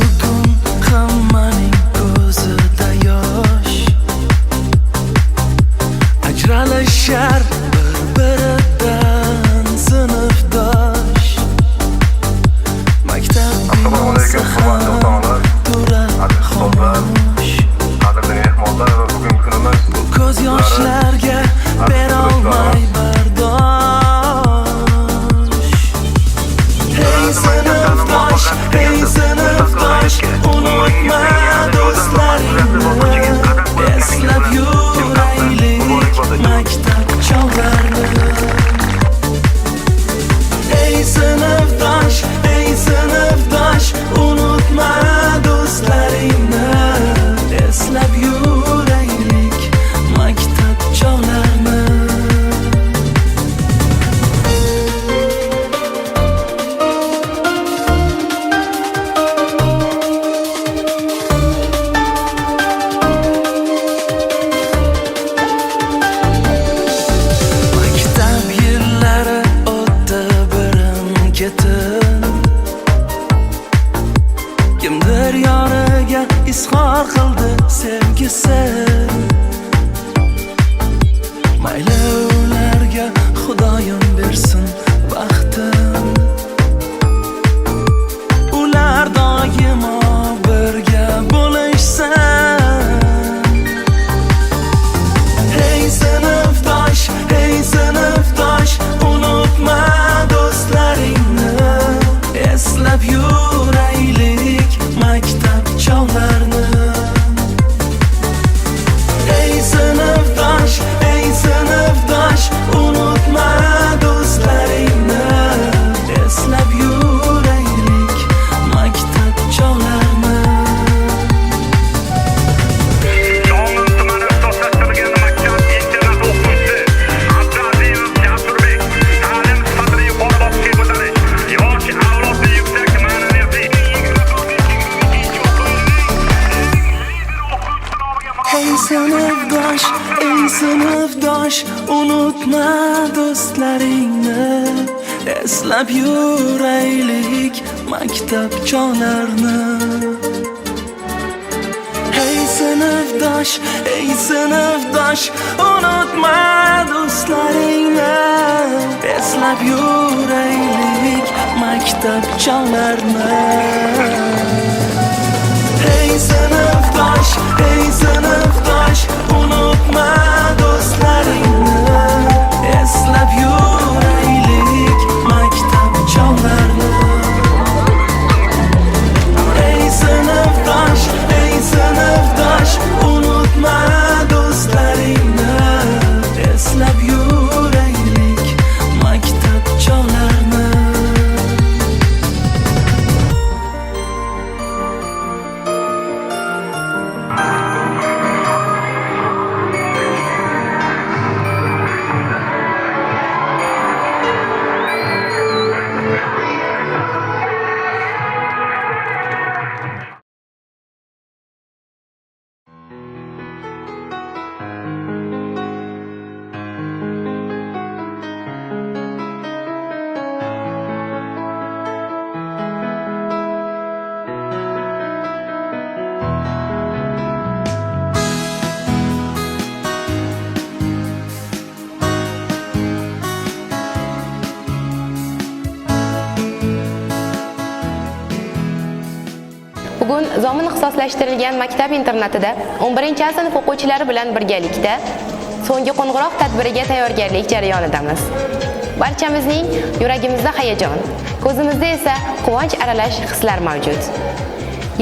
bugun hammaning ko'zida yosh, ajralishar bir-biridan sinfdosh. Maktab binosi ham turar xomush. Bu ko'z yoshlarga berolmay bardosh. Hey sinfdosh, unutma do'stlaringni, eslab yuraylik maktab chog'larini. Hey sinfdosh, unutma do'stlaringni, eslab yuraylik maktab chog'larini. Maktab yillari o'tdi birin-ketin, kimdir yoniga izhor qildi sevgisi. Mayli ularga Xudoyim bersin baxtin, ular doimo birga bo'lishsin. Hey sinfdosh, unutma do'stlaringni, eslab yuraylik maktab chog'larini. Hey sinfdosh, unutma do'stlaringni, eslab yuraylik maktab chog'larini. Yong'in tumani ixtisoslashtirilgan maktab internat o'quvchisi Abdulaziz Jasurbek ta'lim sifatini yuqori bosqichga ko'tarish, yosh avlodni yuksak ma'naviyatli Hey sinfdosh, unutma do'stlaringni, eslab yuraylik maktab chog'larini. Hey sinfdosh, unutma do'stlaringni, eslab yuraylik maktab chog'larini. Hey sinfdosh, unutma do'stlaringni, eslab yuraylik maktab chog'larini. Hey sinfdosh, unutma do'stlaringni, eslab yuraylik maktab chog'larini. Bugun zomin ixtisoslashtirilgan maktab internatida 11-sinf o'quvchilari bilan birgalikda so'nggi qo'ng'iroq tadbiriga tayyorgarlik jarayonidamiz. Barchamizning yuragimizda hayajon, ko'zimizda esa quvonch aralash hislar mavjud.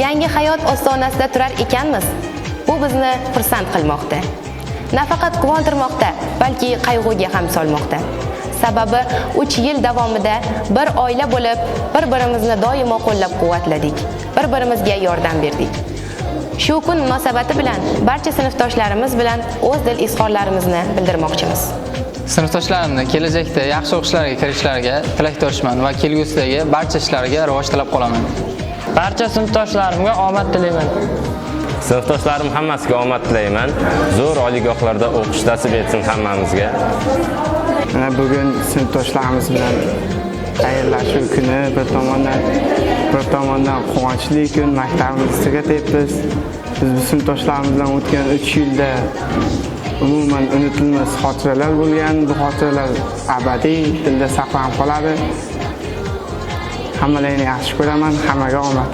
Yangi hayot ostonasida turar ekanmiz. Bu bizni xursand qilmoqda. Nafaqat quvontirmoqda, balki qayg'uga ham solmoqda. Sababi 3 yil davomida bir oila bo'lib, bir-birimizni doimo qo'llab-quvvatladik. Bir-birimizga yordam berdik. Shu kun munosabati bilan barcha sinfdoshlarimiz bilan o'z dil izhorlarimizni bildirmoqchimiz. Sinfdoshlarimni kelajakda yaxshi o'qishlarga kirishlariga tilakdoshman va kelgusidagi barcha ishlariga rivoj tilab qolaman. Barcha sinfdoshlarimga omad tilayman. Sinfdoshlarim hammasiga omad tilayman. Zo'r oliygohlarda o'qish nasib etsin hammamizga. Bugun sinfdoshlarimiz bilan xayrlashuv kuni bir tomondan bir tomondan quvonchli kun, maktabimizni tugatayapmiz. Biz sinfdoshlarimiz bilan o'tgan 3 yilda umuman unutilmas xotiralar bo'lgan. Bu xotiralar abadiy dilda saqlanib qoladi. Hammalarni yaxshi ko'raman, hammaga omad.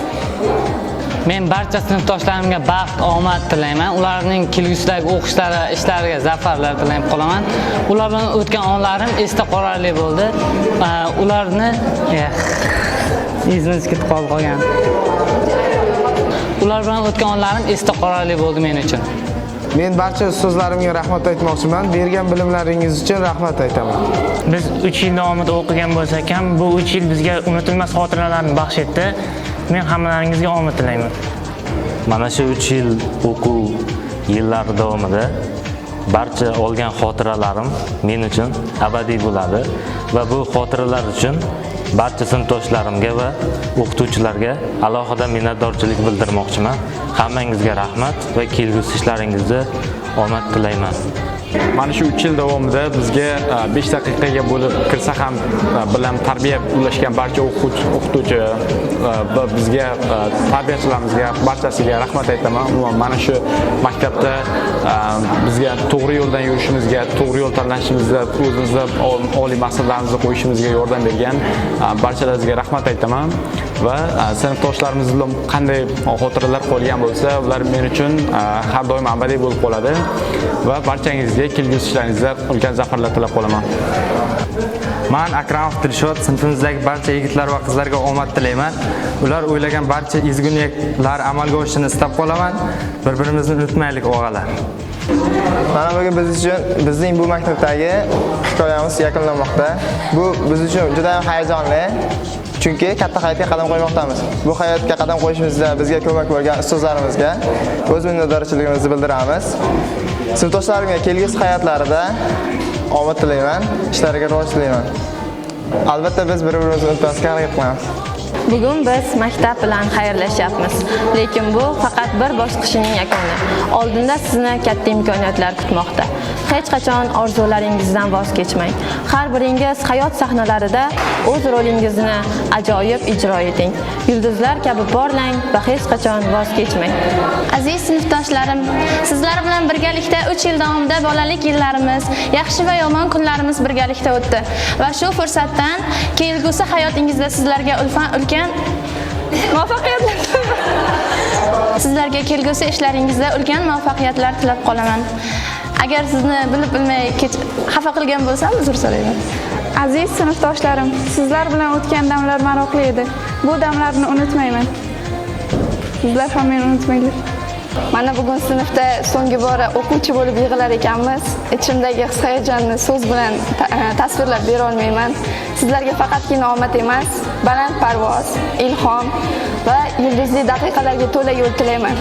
Men barcha sinfdoshlarimga baxt, omad tilayman. Ularning kelgusidagi o'qishlari, ishlariga zafarlar tilayib qolaman. Ular bilan o'tgan onlarim esda qolarli bo'ldi. Ularni izimiz ketib qolgan. Ular bilan o'tgan onlarim esda qolarli bo'ldi men uchun. Men barcha ustozlarimga rahmat aytmoqchiman. Bergan bilimlaringiz uchun rahmat aytaman. Biz 3 yil davomida o'qigan bo'lsak ham, bu 3 yil bizga unutilmas xotiralarni baxsh etdi. Men hammalaringizga omad tilayman. Mana shu 3 yil o'quv yillari davomida barcha olgan xotiralarim men uchun abadiy bo'ladi va bu xotiralar uchun barcha sinfdoshlarimga va o'qituvchilarga alohida minnatdorchilik bildirmoqchiman. Hammangizga rahmat va kelgusi ishlaringizda omad tilayman. Mana shu 3 yil davomida bizga 5 daqiqaga bo'lib kirsa ham bilan tarbiya ulashgan barcha o'qituvchi va bizga tarbiyachilarimizga barchasiga rahmat aytaman. Mana shu maktabda bizga to'g'ri yo'ldan yurishimizga, to'g'ri yo'l tanlashimizda, o'zimizda oliy maqsadlarimizni qo'yishimizga yordam bergan barchalaringizga rahmat aytaman va sinfdoshlarimiz bilan qanday xotiralar qolgan bo'lsa, ular men uchun har doim abadiy bo'lib qoladi va barchangizga kelgusi ishlaringizda ulkan zafarlar tilab qolaman. Men Akramov Dilshod sinfimizdagi barcha yigitlar va qizlarga omad tilayman. Ular o'ylagan barcha ezgu niyatlar amalga oshishini istab qolaman. Bir-birimizni unutmaylik o'g'alar. Mana bugun biz uchun bizning bu maktabdagi hikoyamiz yakunlanmoqda. Bu biz uchun juda ham hayajonli. Chunki katta hayotga qadam qo'ymoqdamiz. Bu hayotga qadam qo'yishimizda bizga ko'mak bo'lgan ustozlarimizga o'z minnatdorchiligimizni bildiramiz. Sinfdoshlarimga kelgusi hayotlarida omad tilayman, ishlariga rivoj tilayman. Albatta biz bir-birimizni unutmaslikka harakat qilamiz. Bugun biz maktab bilan xayrlashyapmiz, lekin bu faqat bir bosqichning yakuni. Oldinda sizni katta imkoniyatlar kutmoqda. Hech qachon orzularingizdan voz kechmang. Har biringiz hayot sahnalarida o'z rolingizni ajoyib ijro eting. Yulduzlar kabi porlang va hech qachon voz kechmang. Aziz sinfdoshlarim, sizlar bilan birgalikda 3 yil davomida bolalik yillarimiz, yaxshi va yomon kunlarimiz birgalikda o'tdi. Va shu fursatdan kelgusi hayotingizda sizlarga ulkan muvaffaqiyatlar sizlarga kelgusi ishlaringizda ulkan muvaffaqiyatlar tilab qolaman. Agar sizni bilib-bilmay xafa qilgan bo'lsam, uzr so'rayman. Aziz sinfdoshlarim, sizlar bilan o'tgan damlar maroqli edi. Bu damlarni unutmayman. Sizlar ham meni unutmanglar. Mana bugun sinfda so'nggi bora o'quvchi bo'lib yig'ilar ekanmiz. Ichimdagi his-hayajonni so'z bilan tasvirlab bera olmayman. Sizlarga faqatgina omad emas, baland parvoz, ilhom va yulduzli daqiqalarga to'la yo'l tilayman.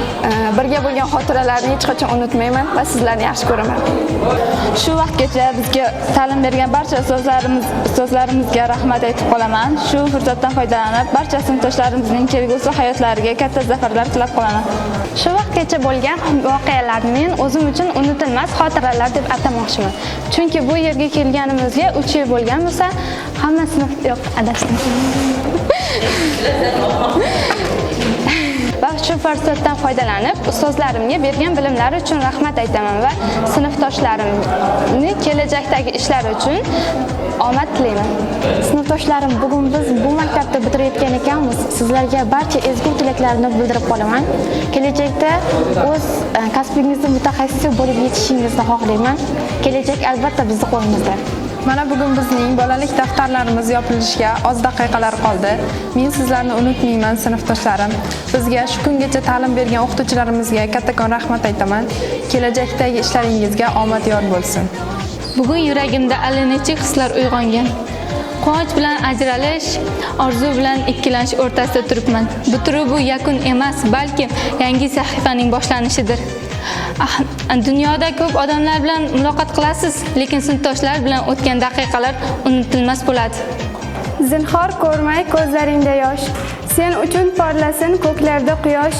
Birga bo'lgan xotiralarni hech qachon unutmayman va sizlarni yaxshi ko'raman. Shu vaqtgacha bizga ta'lim bergan barcha ustozlarimizga rahmat aytib qolaman. Shu fursatdan foydalanib, barcha sinfdoshlarimizning kelgusi hayotlariga katta zafarlar tilab qolaman. Shu vaqtgacha bo'lgan voqealarni men o'zim uchun unutilmas xotiralar deb atamoqchiman. Chunki bu yerga kelganimizga 3 yil bo'lgan bo'lsa, hamma sinf yo'q, adashdim. Va shu fursatdan foydalanib, ustozlarimga bergan bilimlari uchun rahmat aytaman va sinfdoshlarimni kelajakdagi ishlari uchun omad tilayman. Sinfdoshlarim, bugun biz bu maktabda bitirayotgan ekanmiz. Sizlarga barcha ezgu tilaklarimni bildirib qolaman. Kelajakda o'z kasbingizda mutaxassis bo'lib yetishingizni xohlayman. Kelajak albatta bizning qo'limizda. Mana bugun bizning bolalik daftarlarimiz yopilishiga oz daqiqalar qoldi. Men sizlarni unutmayman, sinfdoshlarim. Bizga shu kungacha ta'lim bergan o'qituvchilarimizga kattakon rahmat aytaman. Kelajakdagi ishlaringizga omad yor bo'lsin. Bugun yuragimda allanechuk hislar uyg'ongan. Quvonch bilan ajralish, orzu bilan ikkilanish o'rtasida turibman. Bitiruv bu yakun emas, balki yangi sahifaning boshlanishidir. Dunyoda ko'p odamlar bilan muloqot qilasiz, lekin sinfdoshlar bilan o'tgan daqiqalar unutilmas bo'ladi. Zinhor ko'rmay ko'zlaringda yosh. Sen uchun porlasin ko'klarda quyosh.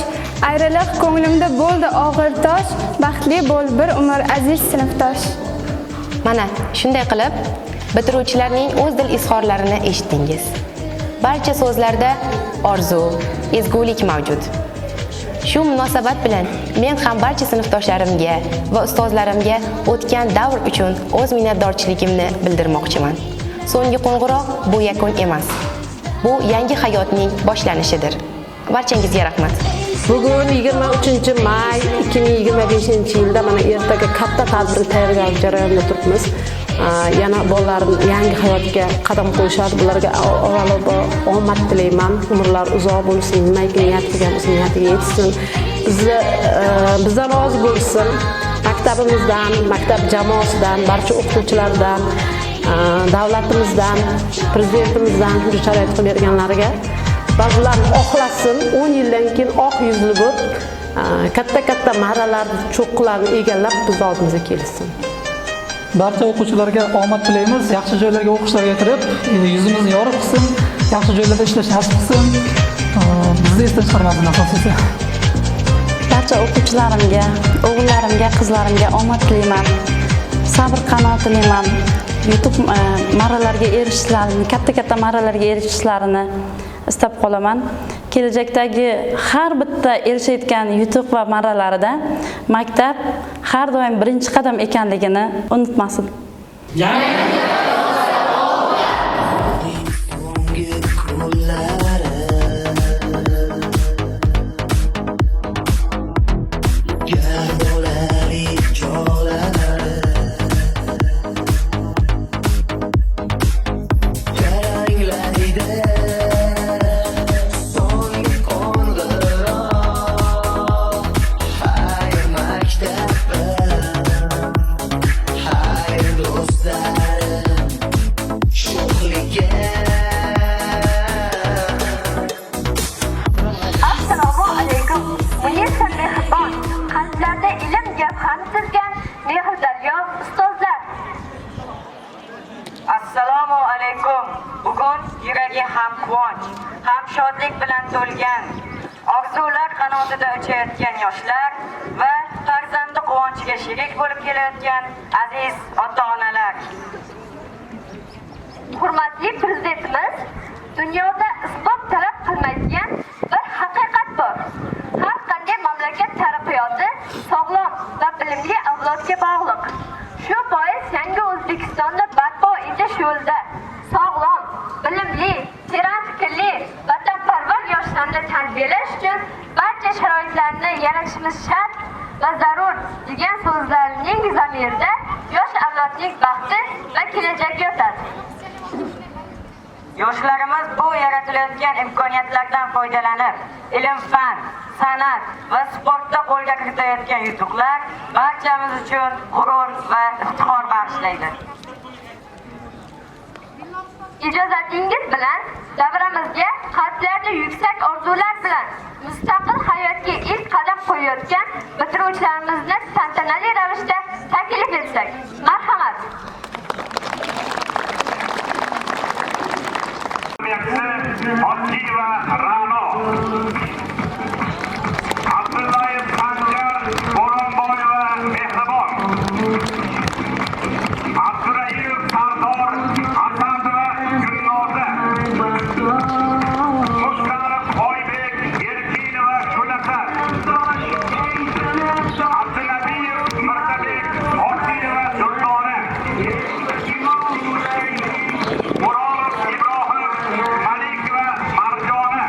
Ayriliq ko'nglimda bo'ldi og'ir tosh. Baxtli bo'l bir umr aziz sinfdosh. Mana shunday qilib bitiruvchilarning o'z dil izhorlarini eshitdingiz. Barcha so'zlarda orzu, ezgulik mavjud. Shu munosabat bilan men ham barcha sinfdoshlarimga va ustozlarimga o'tgan davr uchun o'z minnatdorchiligimni bildirmoqchiman. So'nggi qo'ng'iroq bu yakun emas. Bu yangi hayotning boshlanishidir. Barchangizga rahmat. Bugun 23-may 2025-yilda mana ertaga katta tadbir tayyorgarlik jarayonida turibmiz. Yana bolalarni yangi hayotga qadam qo'yishadi. Bularga avvalo omad tilayman. Umrlar uzoq bo'lsin, nimaiki niyat qilgan bo'lsa niyatiga yetsin. Bizdan rozi bo'lsin. Maktabimizdan, maktab jamoasidan, barcha o'qituvchilardan, davlatimizdan, prezidentimizdan shuncha sharoit qilib berganlariga ba'zilarni oqlasin, 10 yildan keyin oq yuzli bo'lib, katta marralarni, cho'qqilarni egallab biz oldimizga kelsin. Barcha o'quvchilarga omad tilaymiz. Yaxshi joylarga o'qishlarga kirib, yuzimizni yorug' qilsin, yaxshi joylarda ishlash nasib qilsin. Bizni esdan chiqarmasin asosiysi. Barcha o'quvchilarimga, o'g'illarimga, qizlarimga omad tilayman. Sabr qanoat tilayman. YouTube marralarga erishishlarini, katta marralarga erishishlarini istab qolaman. Kelajakdagi har bitta erishayotgan yutuq va marralarida maktab har doim birinchi qadam ekanligini unutmasin. Assalomu alaykum. Bugun yuragi ham quvonch, ham shodlik bilan to'lgan, orzular qanotida uchayotgan yoshlar va farzandi quvonchiga sherik bo'lib kelayotgan aziz ota-onalar. Hurmatli prezidentimiz, dunyoda isbot talab qilmaydigan bir haqiqat bor. Har qanday mamlakat taraqqiyoti sog'lom va bilimli avlodga bog'liq. Shu bois yangi O'zbekistonda barpo etish yo'lida sog'lom, bilimli, teran fikrli, vatanparvar yoshlarni tarbiyalash uchun barcha sharoitlarni yaratishimiz shart va zarur degan so'zlarning zamirida yosh avlodning baxti va kelajagi yotadi. Yoshlarimiz bu yaratilayotgan imkoniyatlardan foydalanib, ilm-fan, san'at va sportda qo'lga kiritayotgan yutuqlar barchamiz uchun g'urur va iftixor bag'ishlaydi. Ijozatingiz bilan davramizga qalblarda yuksak orzular bilan mustaqil hayotga ilk qadam qo'yayotgan bitiruvchilarimizni tantanali ravishda taklif etsak. Marhamat. Oddiy va Ra'no. Abdullayev Sanjar, Bo'ronboyeva Mehribon. Abduraimov Sardor, Asadova Gulnoza. Mushtarov Oybek, Erkinova Shulafat. Abdullayev Mirtabek, Otinova Durdona. Murolov Ibrohim, Malikova Marjona.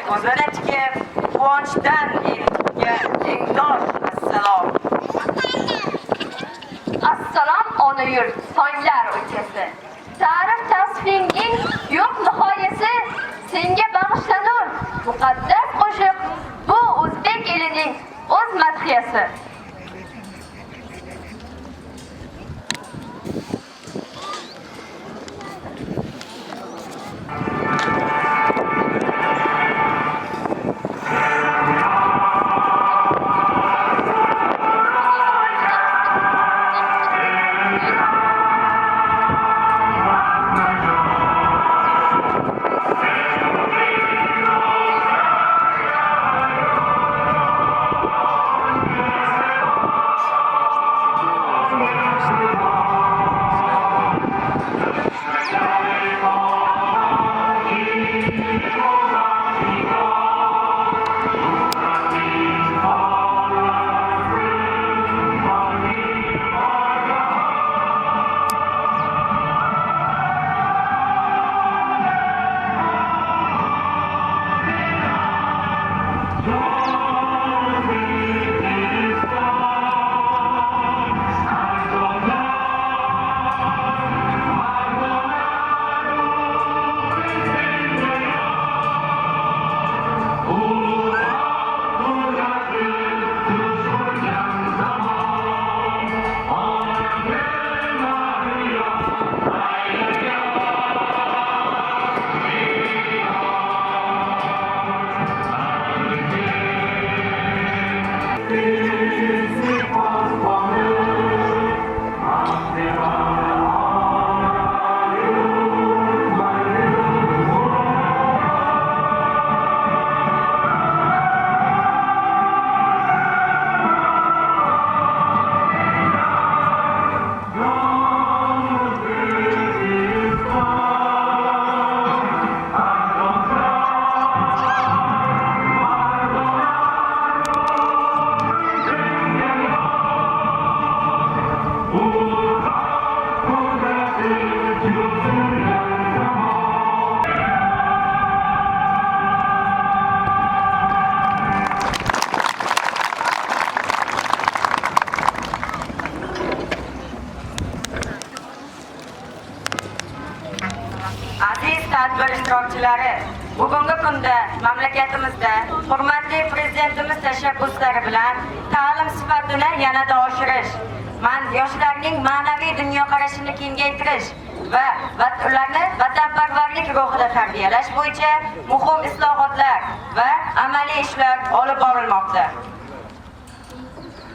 ko'zini tikib, quvonchdan elga tengdosh assalom. Assalom ona yurt, songlar o'lkasi. Ta'rif tasvinging yo'q nihoyasi, senga bag'ishlanur muqaddas qo'shiq, bu o'zbek elining o'z madhiyasi. Aziz tadbir ishtirokchilari, bugungi kunda mamlakatimizda hurmatli prezidentimiz tashabbuslari bilan ta'lim sifatini yanada oshirish, yoshlarning ma'naviy dunyoqarashini kengaytirish va ularni vatanparvarlik ruhida tarbiyalash bo'yicha muhim islohotlar va amaliy ishlar olib borilmoqda.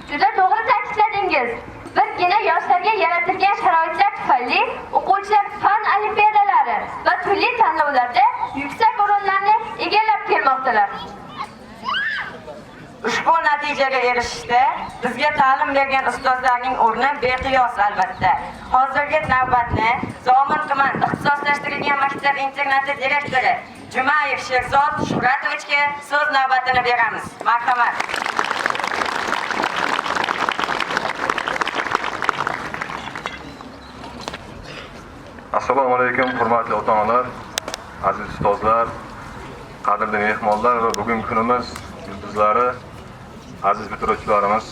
Juda to'g'ri ta'kidladingiz. Birgina yoshlarga yaratilgan sharoitlar tufayli o'quvchilar fan olimpiadalari va turli tanlovlarda yuksak o'rinlarni egallab kelmoqdalar. Ushbu natijaga erishishda bizga ta'lim bergan ustozlarning o'rni beqiyos albatta. Hozirgi navbatni Zomin tuman ixtisoslashtirilgan maktab internati direktori Jumayev Sherzod Shuhratovichga so'z navbatini beramiz. Marhamat. Assalomu alaykum, hurmatli ota-onalar, aziz ustozlar, qadrli mehmonlar va bugungi kunimiz yulduzlari, aziz bitiruvchilarimiz.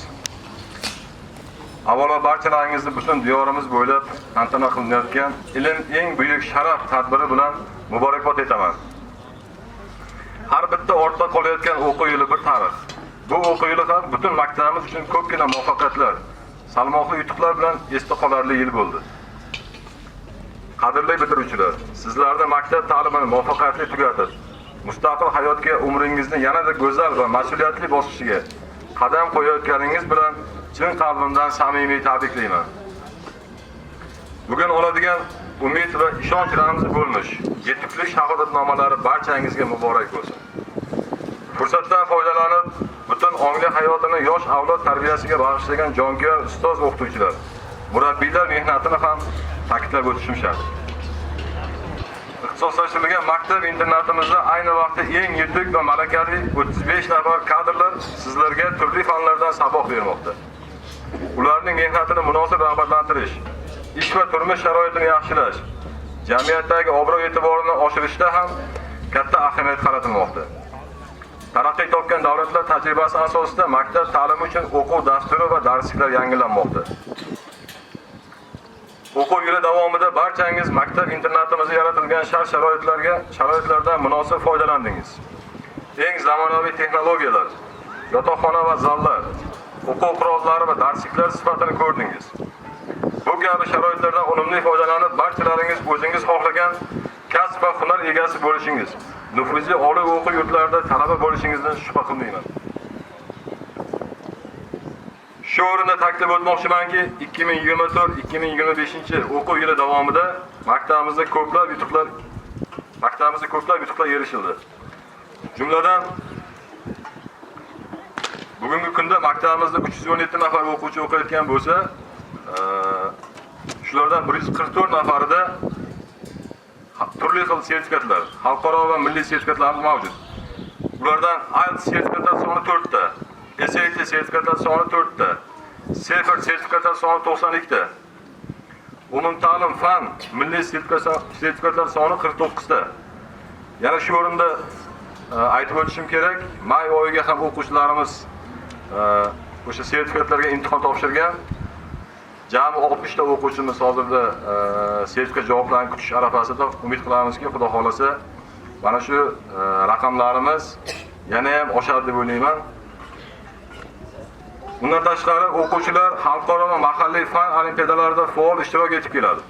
Avvalo barchalaringizni butun diyorimiz bo'ylab tantana qilinayotgan ilm eng buyuk sharaf tadbiri bilan muborakbod etaman. Har bitta ortda qolayotgan o'quv yili bir tarix. Bu o'quv yili ham butun maktabimiz uchun ko'pgina muvaffaqiyatlar, salmoqli yutuqlar bilan esda qolarli yil bo'ldi. Qadrli bitiruvchilar, sizlarni maktab ta'limini muvaffaqiyatli tugatib, mustaqil hayotga umringizni yanada go'zal va mas'uliyatli bosqichiga qadam qo'yayotganingiz bilan chin qalbimdan samimiy tabriklayman. Bugun oladigan umid va ishonch ramzi bo'lmish yetuklik shahodatnomalari barchangizga muborak bo'lsin. Fursatdan foydalanib, butun ongli hayotini yosh avlod tarbiyasiga bag'ishlagan jonkuyar ustoz o'qituvchilar, murabbiylar mehnatini ham ta'kidlab o'tishim shart. Ixtisoslashtirilgan maktab internatimizda ayni vaqtda eng yetuk va malakali 35 nafar kadrlar sizlarga turli fanlardan saboq bermoqda. Ularning mehnatini munosib rag'batlantirish, ish va turmush sharoitini yaxshilash, jamiyatdagi obro' e'tiborini oshirishda ham katta ahamiyat qaratilmoqda. Taraqqiy topgan davlatlar tajribasi asosida maktab ta'limi uchun o'quv dasturi va darsliklar yangilanmoqda. O'quv yili davomida barchangiz maktab internatimizda yaratilgan sharoitlardan munosib foydalandingiz. Eng zamonaviy texnologiyalar, yotoqxona va zallar, o'quv qurollari va darsliklar sifatini ko'rdingiz. Bu kabi sharoitlardan unumli foydalanib, barchalaringiz o'zingiz xohlagan kasb va hunar egasi bo'lishingiz, nufuzli oliy o'quv yurtlarida talaba bo'lishingizdan shubha qilmayman. Shu o'rinda taklif etmoqchimanki, 2024-2025 o'quv yili davomida maktabimizda ko'plab yutuqlar erishildi. Jumladan bugungi kunda maktabimizda 317 nafar o'quvchi o'qiyotgan bo'lsa, shulardan 144 nafarida turli xil sertifikatlar, xalqaro va milliy sertifikatlar mavjud. Ulardan IELTS sertifikatlar soni 4 ta, SAT sertifikatlar soni 4 ta, CEFR sertifikatlar soni 92 ta. Umumta'lim fan milliy sertifikatlar soni 49 ta. Yana shu o'rinda aytib o'tishim kerak, may oyiga ham o'quvchilarimiz o'sha sertifikatlarga imtihon topshirgan. Jami 60 ta o'quvchimiz hozirda sertifikat javoblarini kutish arafasida. Umid qilamizki, Xudo xolasa, mana shu raqamlarimiz yana ham oshadi deb o'ylayman. Bundan tashqari o'quvchilar xalqaro va mahalliy fan olimpiadalarida faol ishtirok etib keladi.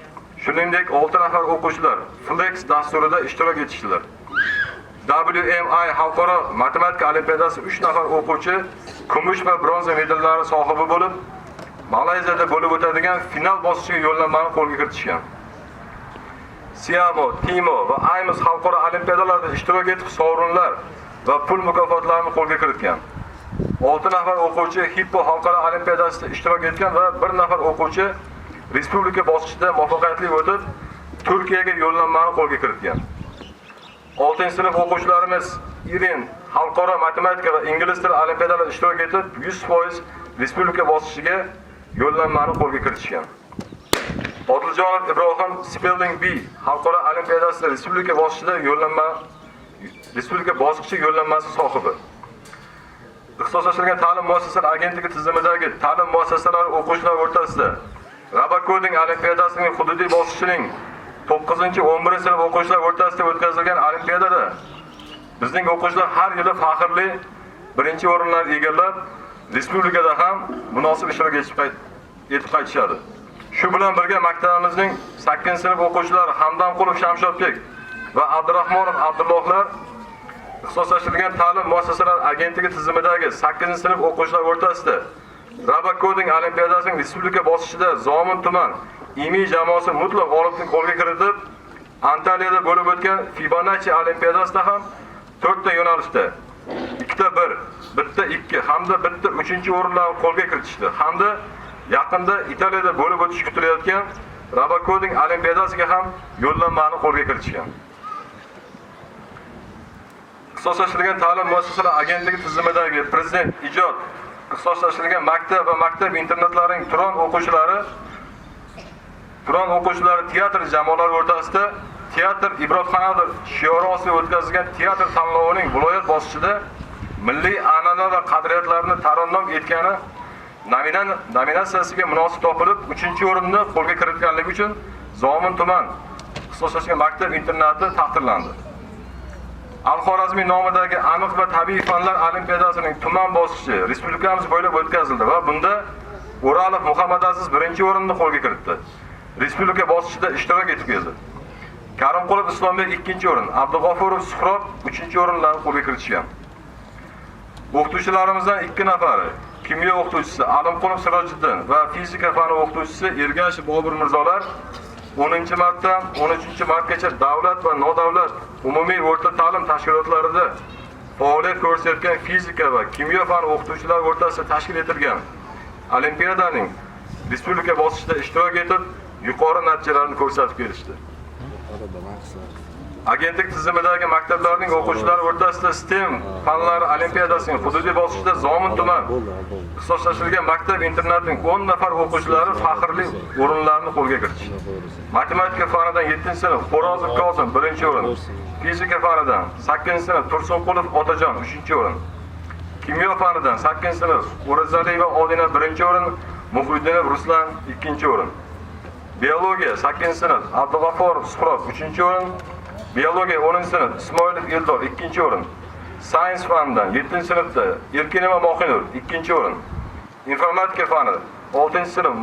Shuningdek, 6 nafar o'quvchilar Flex dasturida ishtirok etishdilar. WMI xalqaro matematika olimpiadasi 3 nafar o'quvchi kumush va bronza medallari sohibi bo'lib, Malayziyada bo'lib o'tadigan final bosqichiga yo'llanmani qo'lga kiritishgan. Siamo, Timo va Aymis xalqaro olimpiadalarda ishtirok etib sovrinlar va pul mukofotlarini qo'lga kiritgan. 6 nafar o'quvchi Hippo xalqaro olimpiadasida ishtirok etgan va 1 nafar o'quvchi respublika bosqichida muvaffaqiyatli o'tib, Turkiyaga yo'llanmani qo'lga kiritgan. 6-sinf o'quvchilarimiz Irin xalqaro matematika va ingliz tili olimpiadalarida ishtirok etib, 100% respublika bosqichiga yo'llanmani qo'lga kiritishgan. Odiljonov Ibrohim Spelling Bee xalqaro olimpiadasida respublika bosqichi yo'llanmasi sohibi. Ixtisoslashtirilgan ta'lim muassasalari agentligi tizimidagi ta'lim muassasalari o'quvchilar o'rtasida Rabat Coding olimpiadasining hududiy bosqichining 9-11 o'quvchilar o'rtasida o'tkazilgan olimpiadada bizning o'quvchilar har yili faxrli birinchi o'rinlarni egallab, respublikada ham munosib ishtirok etib qaytishadi. Shu bilan birga maktabimizning 8-sinf o'quvchilari Hamdamqulov Shamshodbek va Abdurahmonov Abdullohlar ixtisoslashtirilgan ta'lim muassasalari agentligi tizimidagi 8-sinf o'quvchilar o'rtasida Rabat Coding olimpiadasining respublika bosqichida Zomin tuman IMI jamoasi mutlaq g'olibni qo'lga kiritib, Antaliyada bo'lib o'tgan Fibonacci olimpiadasida ham 4 ta yo'nalishda 2 ta 1, 1 ta 2 hamda 1 ta 3 o'rinlarni qo'lga kiritishdi. Hamda yaqinda Italiyada bo'lib o'tishi kutilayotgan Rabat Coding olimpiadasiga ham yo'llanmani qo'lga kiritishgan. Ixtisoslashtirilgan ta'lim muassasalari agentligi tizimidagi prezident ijod ixtisoslashtirilgan maktab va maktab internatlarining Turon o'quvchilari teatr jamoalari o'rtasida teatr Ibrotxonadir shiori ostida o'tkazilgan teatr tanlovining viloyat bosqichida milliy an'ana va qadriyatlarni tarannum etgani nominatsiyasiga munosib topilib, 3-o'rinni qo'lga kiritganligi uchun Zomin tuman ixtisoslashtirilgan maktab internati taqdirlandi. Al-Xorazmiy nomidagi aniq va tabiiy fanlar olimpiadasining tuman bosqichi respublikamiz bo'ylab o'tkazildi va bunda O'ralov Muhammadaziz 1-o'rinni qo'lga kiritdi. Respublika bosqichida ishtirok etib keldi. Karimqulov Islombek 2-o'rin, Abdug'ofurov Suhrob 3-o'rinlarni qo'lga kiritishgan. O'qituvchilarimizdan 2 nafari kimyo o'qituvchisi Alimqulov Sirojiddin va fizika fani o'qituvchisi Ergashev Bobur Mirzolar 10-martdan 13-martgacha davlat va nodavlat umumiy o'rta ta'lim tashkilotlarida faoliyat ko'rsatgan fizika va kimyo fani o'qituvchilari o'rtasida tashkil etilgan olimpiadaning respublika bosqichida ishtirok etib, yuqori natijalarni ko'rsatib kelishdi. Agentlik tizimidagi maktablarning o'quvchilari o'rtasida STEM fanlari olimpiadasining hududiy bosqichida Zomin tuman ixtisoslashtirilgan maktab internatining 10 nafar o'quvchilari faxrli o'rinlarni qo'lga kiritdi. Matematika fanidan 7-sinf Xo'rozov Kozim 1-o'rin, fizika fanidan 8-sinf Tursunqulov Otajon 3-o'rin. Kimyo fanidan 8-sinf O'razaliyeva Odina 1-o'rin, Muhiddinov Ruslan 2-o'rin. Biologiya 8-sinf Abdug'affor Suhrov 3-o'rin. Biologiya 10-sinf Ismoilov Eldor 2-o'rin. Science fanidan 7-sinfda Erkinova Mohinur 2-o'rin. Informatika fani 6-sinf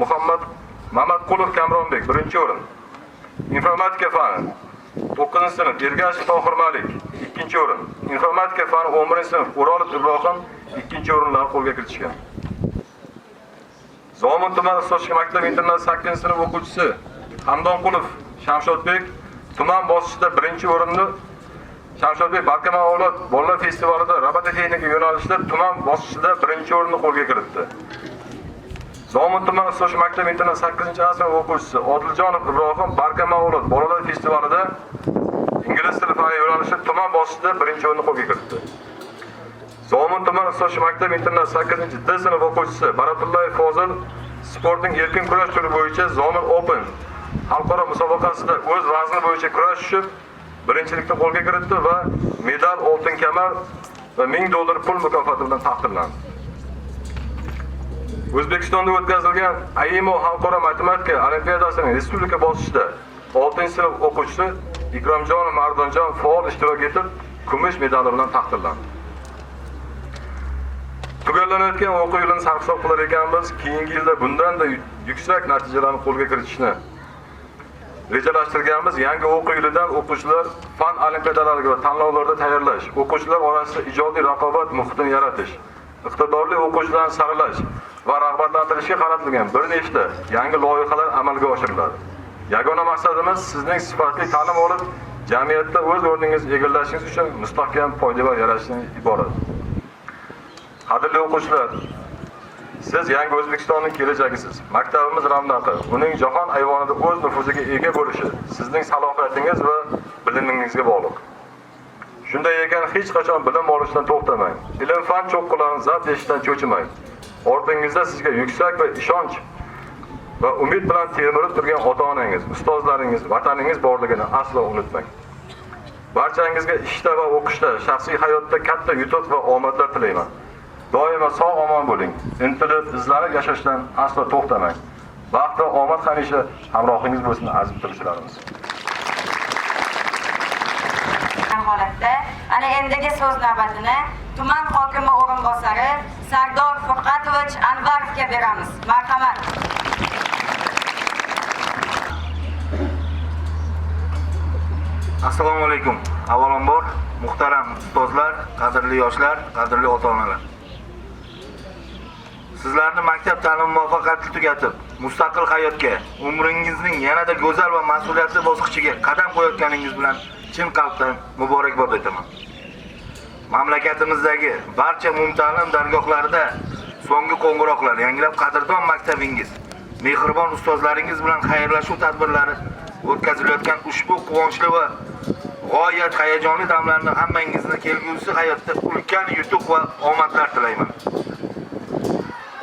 Mamatqulov Kamronbek 1-o'rin. Informatika fani 9-sinf Ergashev Tohir Malik 2-o'rin. Informatika fani 11-sinf O'rolov Ibrohim 2-o'rinlarni qo'lga kiritishgan. Zomin tuman ixtisoslik maktabi internat 8-sinf o'quvchisi Hamdonqulov Shamshodbek tuman bosqichida 1-o'rinni Shamshodbek Barkamol avlod bolalar festivalida robototexnika yo'nalishida tuman bosqichida 1-o'rinni qo'lga kiritdi. Zomin tuman ixtisoslik maktabi internat 8-sinf o'quvchisi Odiljonov Ibrohim Barkamol avlod bolalar festivalida ingliz tili fani yo'nalishida tuman bosqichida 1-o'rinni qo'lga kiritdi. Zomin tuman ixtisoslik maktabi internat 8-D sinf o'quvchisi Baratullayev Fozil sportning erkin kurash turi bo'yicha Zomin Open xalqaro musobaqasida o'z vazni bo'yicha kurash tushib, birinchilikni qo'lga kiritdi va medal, oltin kamar va $1000 pul mukofoti bilan taqdirlandi. O'zbekistonda o'tkazilgan AIMO xalqaro matematika olimpiadasining respublika bosqichida 6-sinf o'quvchisi Ikromjonov Mardonjon faol ishtirok etib, kumush medali bilan taqdirlandi. Tugallanayotgan o'quv yilini sarhisob qilar ekanmiz, keyingi yilda bundan-da yuksak natijalarni qo'lga kiritishni rejalashtirganmiz. Yangi o'quv yilidan o'quvchilar fan olimpiadalariga va tanlovlarda tayyorlash, o'quvchilar orasida ijodiy raqobat muhitini yaratish, iqtidorli o'quvchilarni saralash va rag'batlantirishga qaratilgan bir nechta yangi loyihalar amalga oshiriladi. Yagona maqsadimiz sizning sifatli ta'lim olib, jamiyatda o'z o'rningizni egallashingiz uchun mustahkam poydevor yaratishdan iborat. Qadrli o'quvchilar, siz yangi O'zbekistonning kelajagisiz. Maktabimiz ravnaqi, uning jahon ayvonida o'z nufuziga ega bo'lishi sizning salohiyatingiz va bilimingizga bog'liq. Shunday ekan, hech qachon bilim olishdan to'xtamang. Ilm-fan cho'qqularini zabt etishdan cho'chimang. Ortingizda sizga yuksak va ishonch va umid bilan temirib turgan ota-onangiz, ustozlaringiz, vataningiz borligini aslo unutmang. Barchangizga ishda va o'qishda, shaxsiy hayotda katta yutuq va omadlar tilayman. Doimo sog'-omon bo'ling. Intilib, izlanib yashashdan aslo to'xtamang. Baxt va omad hamisha hamrohingiz bo'lsin, aziz bitiruvchilarimiz. Holatda ana endigi so'z navbatini tuman hokimi o'rinbosari Sardor Furqatovich Anvarovga beramiz. Marhamat. Assalomu alaykum. Avvalambor muhtaram ustozlar, qadrli yoshlar, qadrli ota-onalar. Sizlarni maktab ta'limi muvaffaqiyatli tugatib, mustaqil hayotga, umringizning yanada go'zal va mas'uliyatli bosqichiga qadam qo'yayotganingiz bilan chin qalbdan muborakbod etaman. Mamlakatimizdagi barcha umumta'lim dargohlarida so'nggi qo'ng'iroqlar yanglab qadrdon maktabingiz, mehribon ustozlaringiz bilan xayrlashuv tadbirlari o'tkazilayotgan ushbu quvonchli va g'oyat hayajonli damlarni hammangizni kelgusi hayotda ulkan yutuq va omadlar tilayman.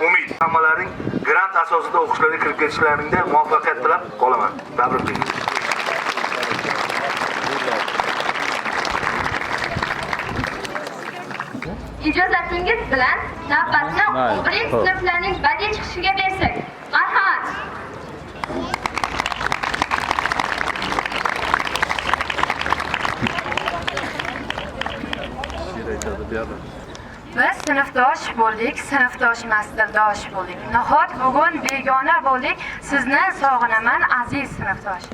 Umid hammalaring grant asosida o'qishlarga kirib ketishlaringda muvaffaqiyat tilab qolaman. Tabriklayman. Ijozatingiz bilan navbatni 11-sinflarning badiiy chiqishiga bersak. Marhamat. Biz sinfdosh bo'ldik, sinfdosh mastirdosh bo'ldik. Nahot bugun begona bo'ldik. Sizni sog'inaman aziz sinfdosh.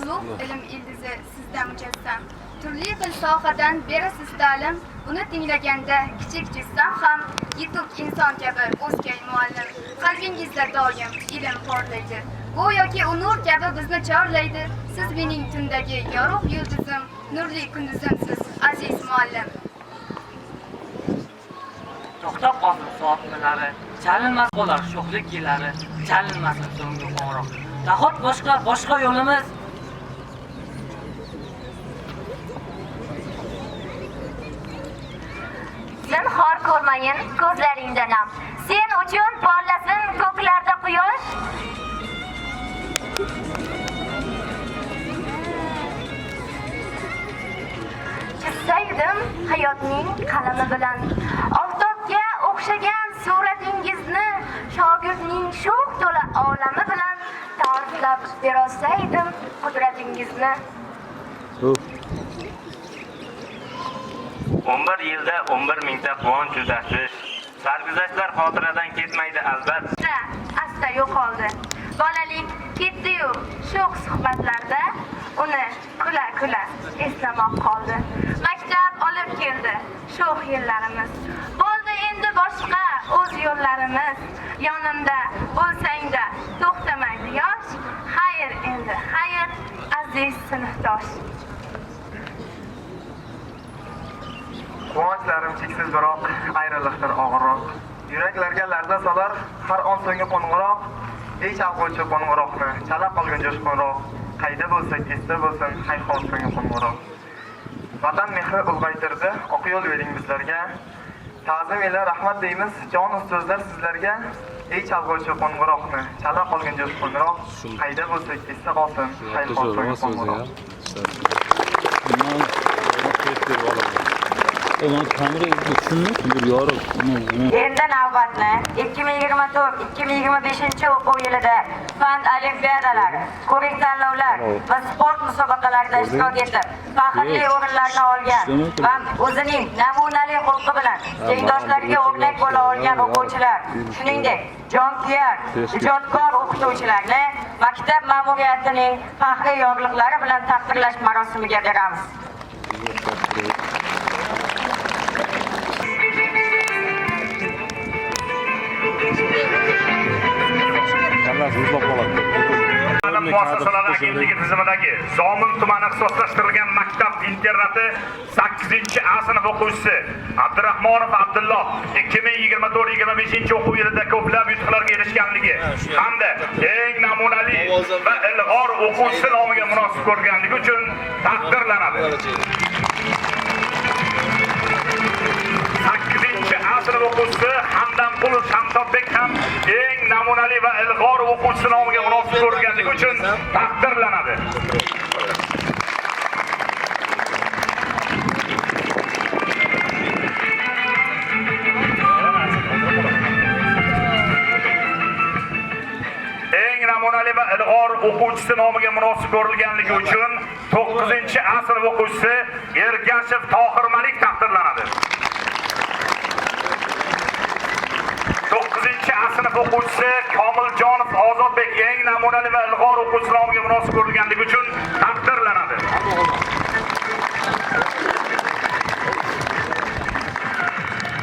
Ulug' ilm ildizi sizda mujassam. Turli xil sohadan berasiz ta'lim. Uni tinglaganda kichik jism ham yetuk inson kabi o'zgay muallim. Qalbingizda doim ilm porlaydi. Go'yoki u nur kabi bizni chorlaydi. Siz mening tundagi yorug' yulduzim, nurli kunduzimsiz aziz muallim. To'xtab qolsin soat nurlari, chalinmas bo'lar sho'xlik yillari, chalinmasin so'nggi qo'ng'iroq. Nahot boshqa yo'limiz Zinhor ko'rmayin ko'zlaringda nam. Sen uchun porlasin ko'klarda quyosh. yozsaydim hayotning qalami bilan oftobga o'xshagan suratingizni shogirdning sho'x to'la olami bilan ta'riflab berolsaydim qudratingizni. 11 yilda 11 mingta quvonch uzatish, sarguzashtlar xotiradan ketmaydi albatta. Asta yo'qoldi. Bolalik ketdi-yu, sho'x suhbatlarda uni kula-kula eslamoq qoldi. Maktab olib keldi sho'x yillarimiz. Bo'ldi endi boshqa o'z yo'llarimiz. Yonimda bo'lsang-da to'xtamaydi yosh. Xayr endi, xayr aziz sinfdosh. Quvonchlarim cheksiz biroq, ayriliqdir og'irroq. Yuraklarga larza solar har on so'nggi qo'ng'iroq. Ey chalg'uvchi qo'ng'iroqni, chala qolgan jo'shqinroq. Qayda bo'lsak esda bo'lsin, hayhot so'nggi qo'ng'iroq. Vatan mehri ulg'aytirdi, oq yo'l bering bizlarga. Ta'zim ila rahmat deymiz, jon ustozlar sizlarga. Ey chalg'uvchi qo'ng'iroqni, chala qolgan jo'shqinroq. Qayda bo'lsak esda qolsin, hayhot so'nggi qo'ng'iroq. Endi navbatni 2024-2025 o'quv yilida fan olimpiadalari, ko'rik tanlovlar va sport musobaqalarida ishtirok etib, faxrli o'rinlarni olgan va o'zining namunali xulqi bilan tengdoshlariga o'rnak bo'la olgan o'quvchilar, shuningdek jonkuyar, ijodkor o'qituvchilarni maktab ma'muriyatining faxriy yorliqlari bilan taqdirlash marosimiga beramiz. Ta'lim muassasalari agentligi tizimidagi Zomin tumani ixtisoslashtirilgan maktab internati 8-A sinf o'quvchisi Abdurahmonov Abdulloh 2024-25 o'quv yilida ko'plab yutuqlarga erishganligi hamda eng namunali va ilg'or o'quvchisi nomiga munosib ko'rganligi uchun taqdirlanadi. 8-A sinf o'quvchisi Hamdamqulov Shamsobbek ham eng namunali va ilg'or o'quvchisi nomiga munosib ko'rganligi uchun taqdirlanadi. Eng namunali va ilg'or o'quvchisi nomiga munosib ko'rilganligi uchun 9-A sinf o'quvchisi Ergashev Tohir Malik taqdirlanadi. 9-A sinf o'quvchisi Komiljonov Ozodbek eng namunali va ilg'or o'quvchisi nomiga munosib ko'rilganligi uchun taqdirlanadi.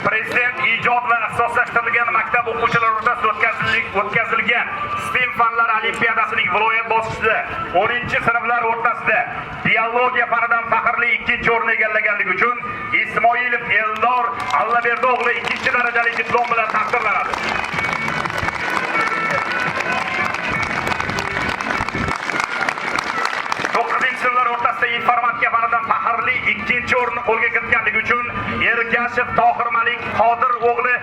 Prezident ijod va ixtisoslashtirilgan maktab o'quvchilari o'rtasida o'tkazilgan STEM fanlari olimpiadasining viloyat bosqichida 10-sinflar o'rtasida biologiya fanidan faxrli 2-o'rinni egallaganligi uchun Ismoilov Eldor Allaberdo'g'li 2-darajali diplom bilan taqdirlanadi. Sinflar o'rtasida informatika fanidan faxrli 2-o'rinni qo'lga kiritganligi uchun Ergashev Tohir Malik Qodir o'g'li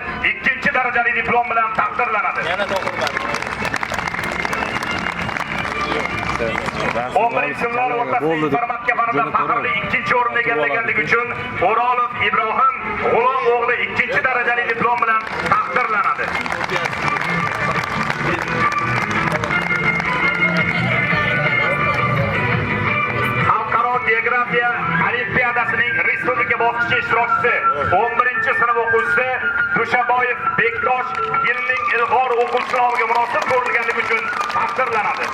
2-darajali diplom bilan taqdirlanadi. Yana Tohir Malik. 11-sinflar o'rtasida informatika fanidan faxrli 2-o'rinni egallaganligi uchun O'rolov Ibrohim G'ulom o'g'li 2-darajali diplom bilan taqdirlanadi. Geografiya olimpiadasining respublika bosqichi ishtirokchisi 11-sinf o'quvchisi Dushaboyev Bektosh yilning ilg'or o'quvchisi nomiga munosib ko'rilganligi uchun taqdirlanadi.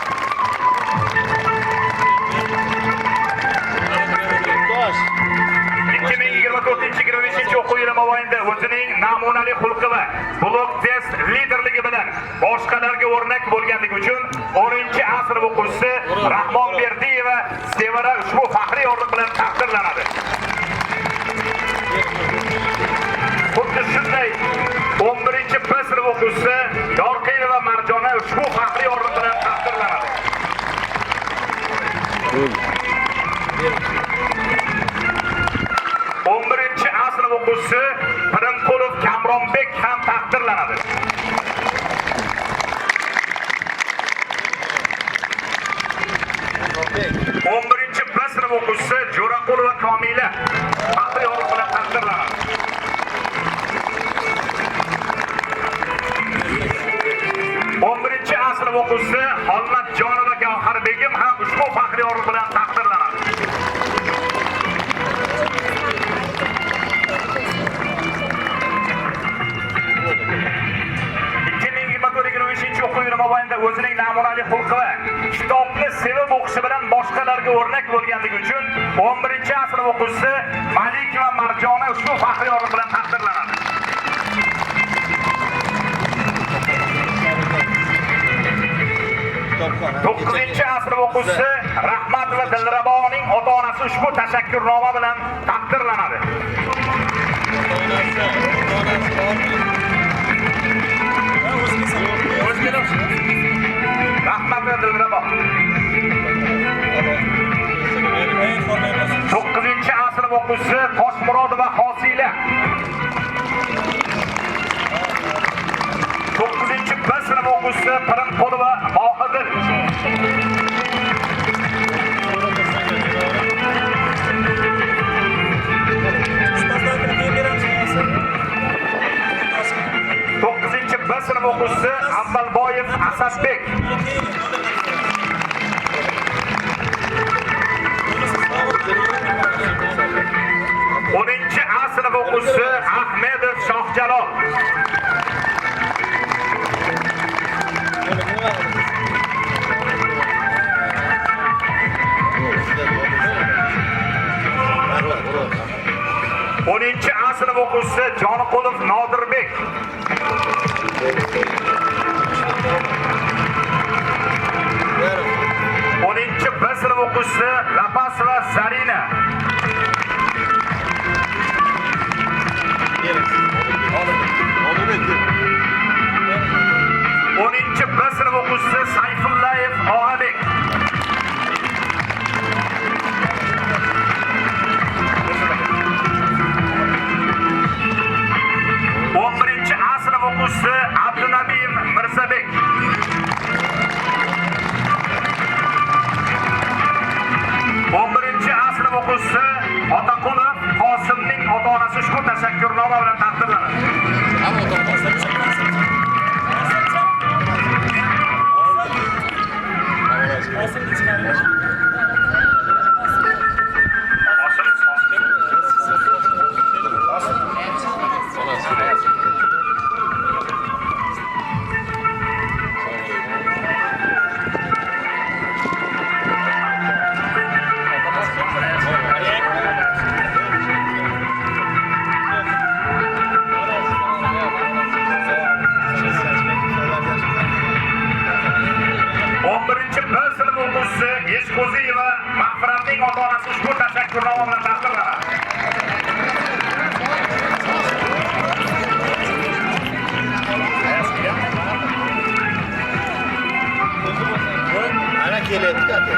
2024-25 o'quv yili mobaynida o'zining namunali xulqi va blok test liderligi bilan boshqalarga o'rnak bo'lganligi uchun 10-A sinf o'quvchisi Rahmon Berdiyeva Sevara ushbu faxriy yorliq bilan taqdirlanadi. Xuddi shunday 11-B sinf o'quvchisi Yorqinova Marjona ushbu faxriy yorliq bilan taqdirlanadi. 11-A sinf o'quvchisi Pirimqulov Kamronbek ham taqdirlanadi. 11-B sinf o'quvchisi Jo'raqulova Komila bolalarga o'rnak bo'lganligi uchun 11-asr o'quvchisi Malikova Marjona ushbu faxriy orden bilan taqdirlanadi. 9-asr o'quvchisi Rahmatova Dilraboning ota-onasi ushbu tashakkurnoma bilan taqdirlanadi. Rahmatova Dilrabo. 9-asr o'quvchisi Toshmurodova Hosila. 9-asr o'quvchisi Pirimqulova Mohidil. 9-asr o'quvchisi Avvalboyev Asadbek. 10-asr o'quvchisi Ahmedov Shohjalol. 10-asr o'quvchisi Joniqulov Nodirbek. 10-asr o'quvchisi Lapasova Zarina. 10-asr o'quvchisi Sayfullayev Og'abek. 11-asr o'quvchisi Abdunabiyev Mirzabek. 11-asr o'quvchisi Otaqulov Qosimning ota-onasi ushbu tashakkurnoma bilan taqdirlanadi. Eshqo'ziyeva Mahfiramning ota-onasi ushbu tashakkurnoma bilan taqdirlanadi. Ana kelyapti aka.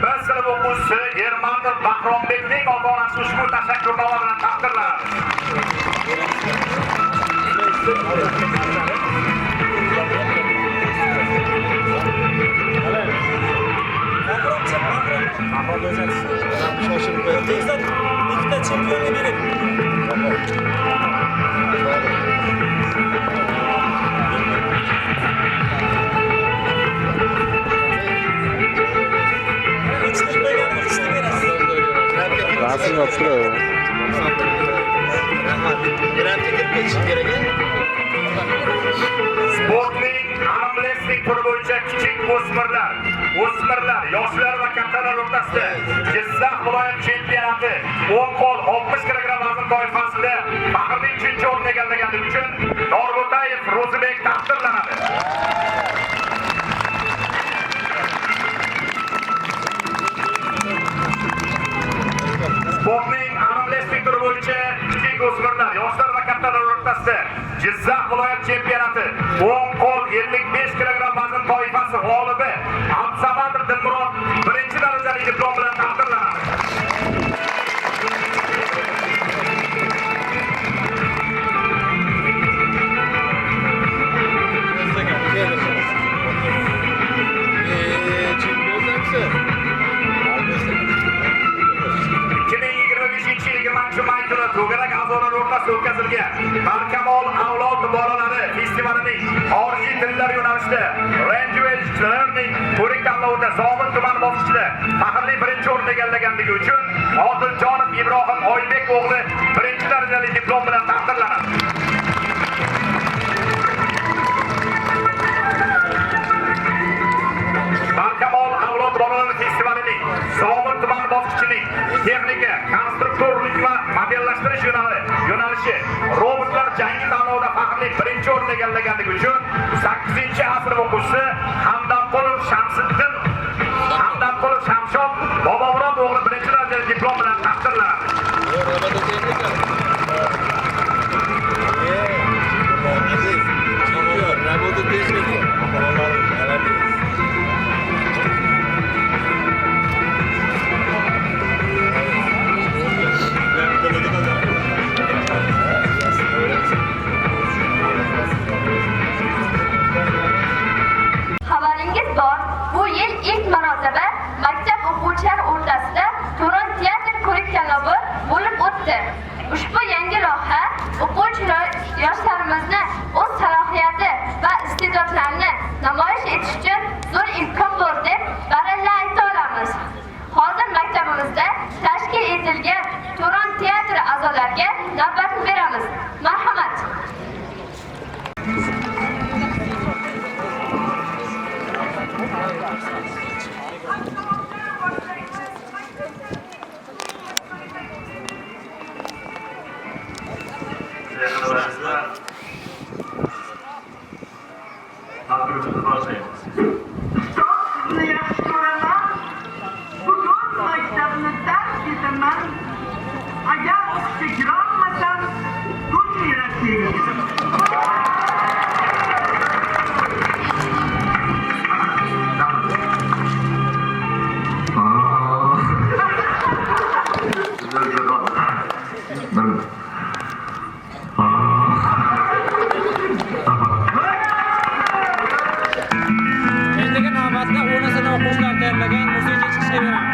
Basir o'quvchisi Ermatov Bahrombekning ota-onasi ushbu tashakkurnoma bilan taqdirlanadi. Ikkita chempionga berib. Rasim yoptirib. Sportning armlesting turi bo'yicha kichik o'smirlar, yoshlar va kattalar o'rtasida Jizzax viloyat chempionati 10 qo'l 60 kg vazn toifasida faxriy 3-o'rinni egallaganligi uchun Norbo'tayev Ro'zibek taqdirlanadi. Sportning armlesting turi bo'yicha kichik o'smirlar, yoshlar va kattalar o'rtasida Jizzax viloyat chempionati 10 qo'l 55 kg vazn toifasi g'olibi Absamadr Dilmurod birinchi darajali diplom bilan taqdirlanadi. To'garak a'zolar o'rtasida o'tkazilgan Barkamol avlod bolalari festivalining xorijiy tillar yo'nalishida Language Learning ko'rik tanlovida Zomin tumani bosqichida faxrli birinchi o'rin egallaganligi uchun Odiljonov Ibrohim Oybek o'g'li birinchi darajali diplom bilan taqdirlanadi. Barkamol avlod bolalar festivalining Zomin tuman bosqichining texnika, konstruktorlik va modellashtirish yo'nalishi robotlar jangi tanlovida faxrli birinchi o'rin egallaganligi uchun 8-asr o'quvchisi Hamdamqulov Shamshod Bobomurod o'g'li birinchi darajali diplom bilan taqdirlanadi. Xabaringiz bor, bu yil ilk marotaba maktab o'quvchilari o'rtasida Turon teatr ko'rik-tanlovi bo'lib o'tdi. Ushbu yangi loyiha o'quvchilar yoshlarimizni o'z salohiyati va iste'dodlarini namoyish etish uchun zo'r imkon bor deb baralla ayta olamiz. Hozir maktabimizda tashkil etilgan Turon teatri a'zolariga navbatni beramiz. Marhamat. Tadbirimizni boshlaymiz. Sizni yaxshi ko'raman. Bugun maktabni tark etaman. Agar ishga kirolmasam, kuch yaratmayman. Endigi navbatda 10 sinf o'quvchilar tayyorlagan musiqiy chiqishga beramiz.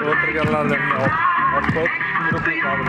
o'tirganlardan ortib turib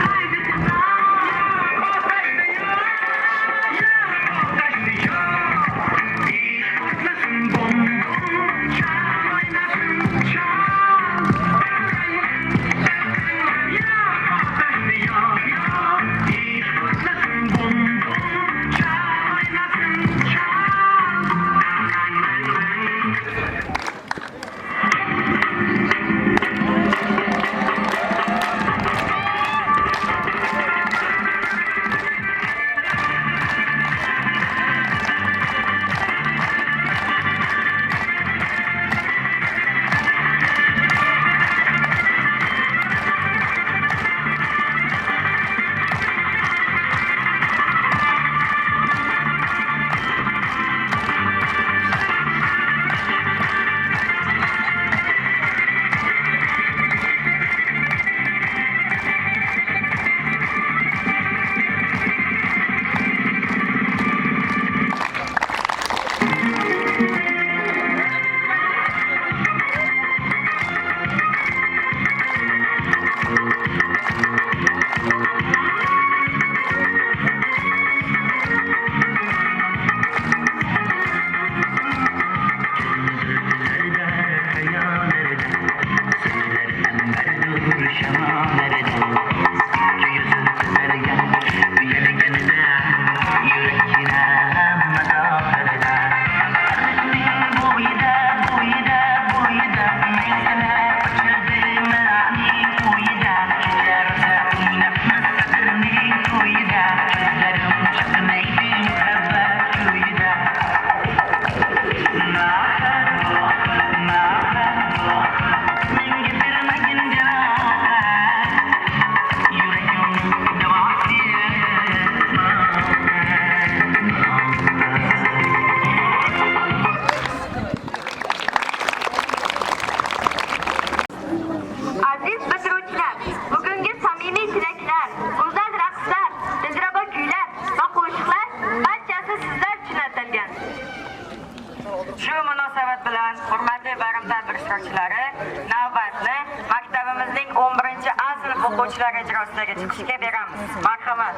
o'quvchilar ijrosidagi chiqishga beramiz. Marhamat.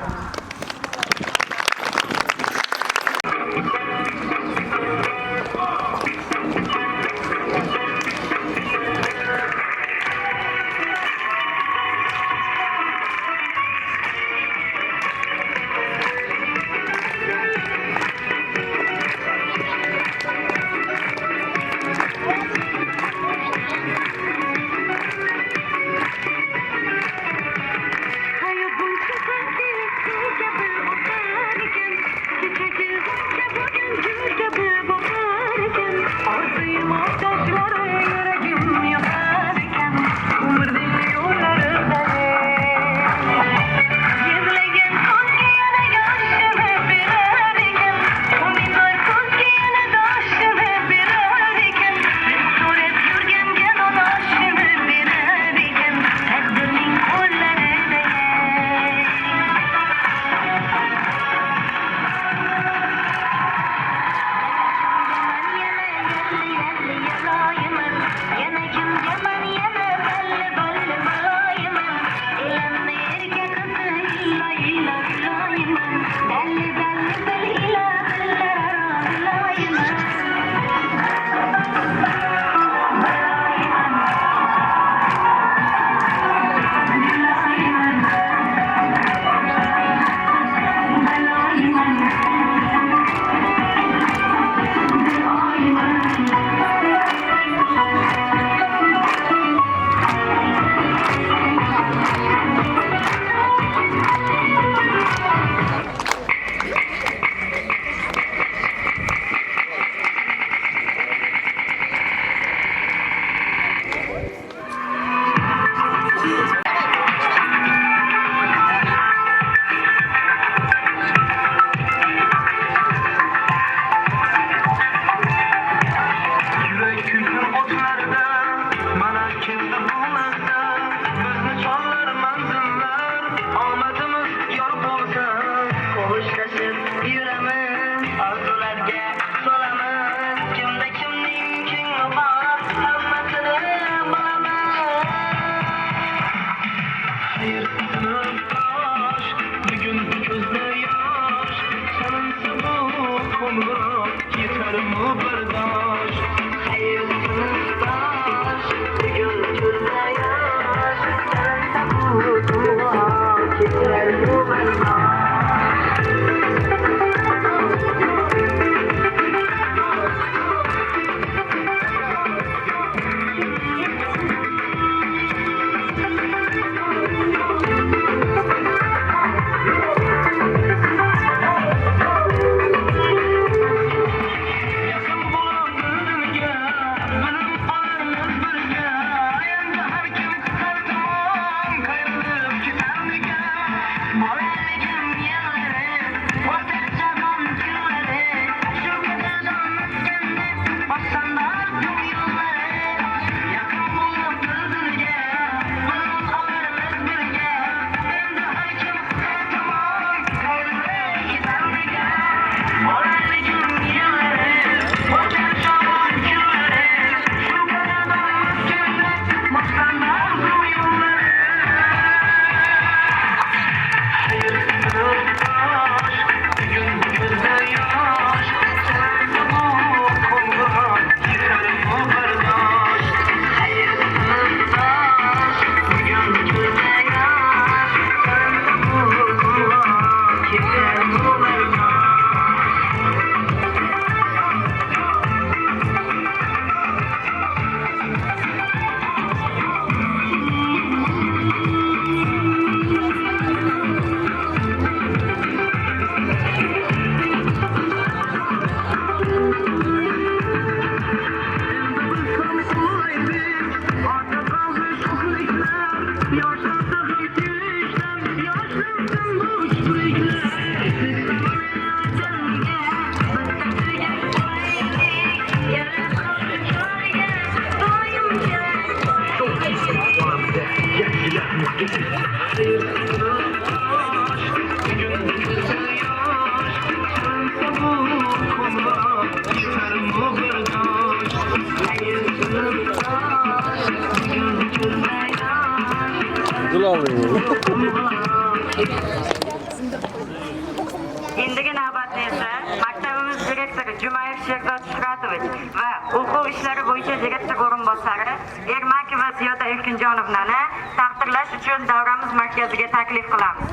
Endigi navbatda esa maktabimiz direktori Jumayev Sherzod Shuhratovich va o'quv ishlari bo'yicha direktor o'rinbosari Ermakova Ziyoda Erkinjonovnani taqdirlash uchun davramiz markaziga taklif qilamiz.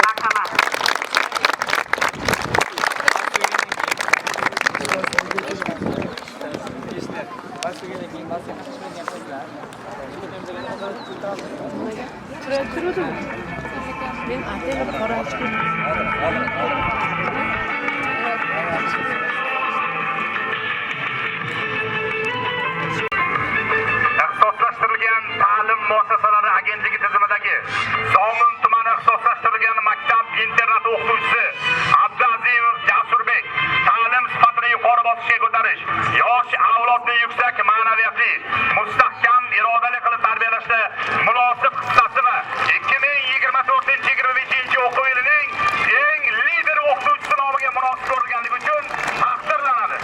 Marhamat. Ixtisoslashtirilgan ta'lim muassasalari agentligi tizimidagi Zomin tumani ixtisoslashtirilgan maktab internat o'qituvchisi Abdazimov Jasurbek ta'lim sifatini yuqori bosqichga ko'tarish, yosh avlodni yuksak ma'naviyatli, mustahkam, irodali qilib tarbiyalashda munosib hissasi va 2024-25 o'quv yilining eng lider o'qituvchisi nomiga munosib ko'rilganligi uchun taqdirlanadi.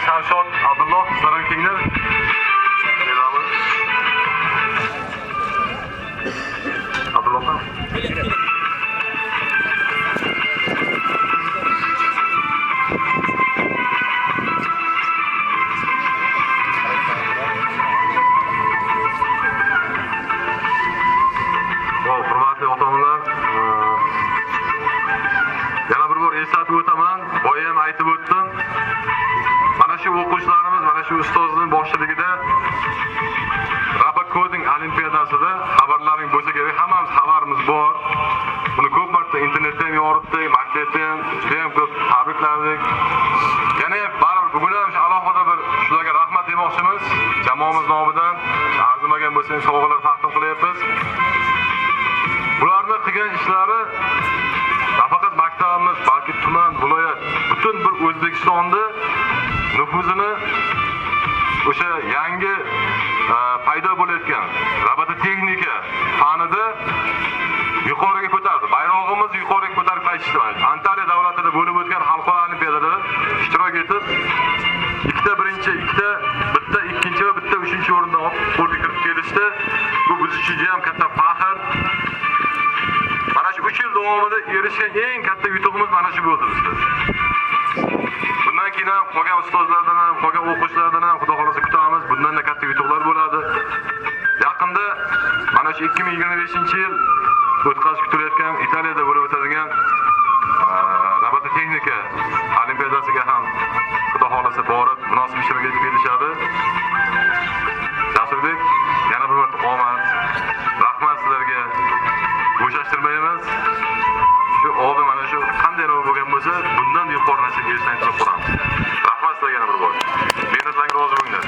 Shavshot Abdulloh sizlarga kelinglar. Abdulloh hurmatli ota-onalar, yana bir bor eslatib o'taman, boya ham aytib o'tdim. Mana shu o'quvchilarimiz, mana shu ustozning boshchiligida Raba Coding olimpiadasida xabarlaring bo'lsa kerak, hammamiz xabarimiz bor. Buni ko'p marta internetdan yoritdik, maktabdan juda ham ko'p tabrikladik. Yana baribir bugun ham alohida bir shularga rahmat demoqchimiz. Jamoamiz nomidan arzimagan bo'lsa sovg'alar taqdim qilyapmiz. Bularni qilgan ishlari nafaqat maktabimiz, balki tuman, viloyat, butun bir O'zbekistonda nüfuzini o'sha yangi paydo bo'layotgan robototexnika fanida yuqoriga ko'tardi. Bayrog'imizni yuqoriga ko'tarib qaytishdi. Antaliya davlatida bo'lib o'tgan xalqaro olimpiadada ishtirok etib, ikkita birinchi, bitta ikkinchi va bitta uchinchi o'rindan qo'lga kirib kelishdi. Bu biz uchun ham katta faxr. Mana shu 3 yil davomida erishgan eng katta yutug'imiz mana shu bo'ldi bizda. Bundan keyin ham qolgan ustozlardan ham, qolgan o'quvchilardan ham xudo xolasa kutamiz. Bundan da katta yutuqlar bo'ladi. Yaqinda mana shu 2025-yil o'tkazib kutilayotgan Italiyada bo'lib o'tadigan robototexnika olimpiadasiga ham xudo xolasa borib munosib ishtirok etib kelishadi. Jasurbek, yana bir marta omad. Rahmat sizlarga. Bo'shashtirmaymiz. Shu oldi mana shu qanday bo'lgan bo'lsa, bundan yuqori narsaga erishishni tilab qolamiz. Rahmat sizlarga yana bir bor. Mehnatlaringiz rozi bo'linglar.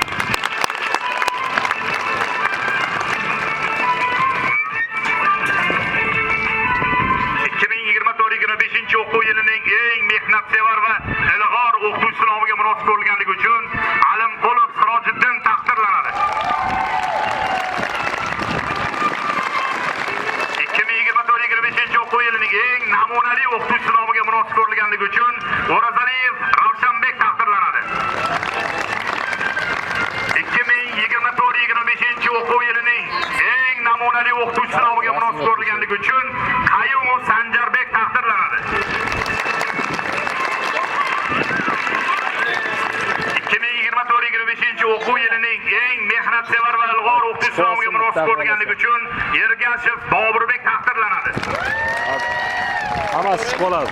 2024-25 o'quv yilining eng mehnatsevar va ilg'or o'qituvchisi nomiga munosib ko'rilganligi uchun Alimqulov Sirojiddin taqdirlanadi. 2024-25 o'quv yilining eng namunali o'qituvchisi nomiga munosib ko'rilganligi uchun O'razaliyev Ravshanbek taqdirlanadi. 2024-25 o'quv yilining eng namunali o'qituvchisi nomiga munosib ko'rilganligi uchun Qayumov Sanjarbek taqdirlanadi. 2024-25 o'quv yilining eng mehnatsevar va ilg'or o'qituvchisi nomiga munosib ko'rilganligi uchun Ergashev Boburbek taqdirlanadi. Hammasi bo'ladi.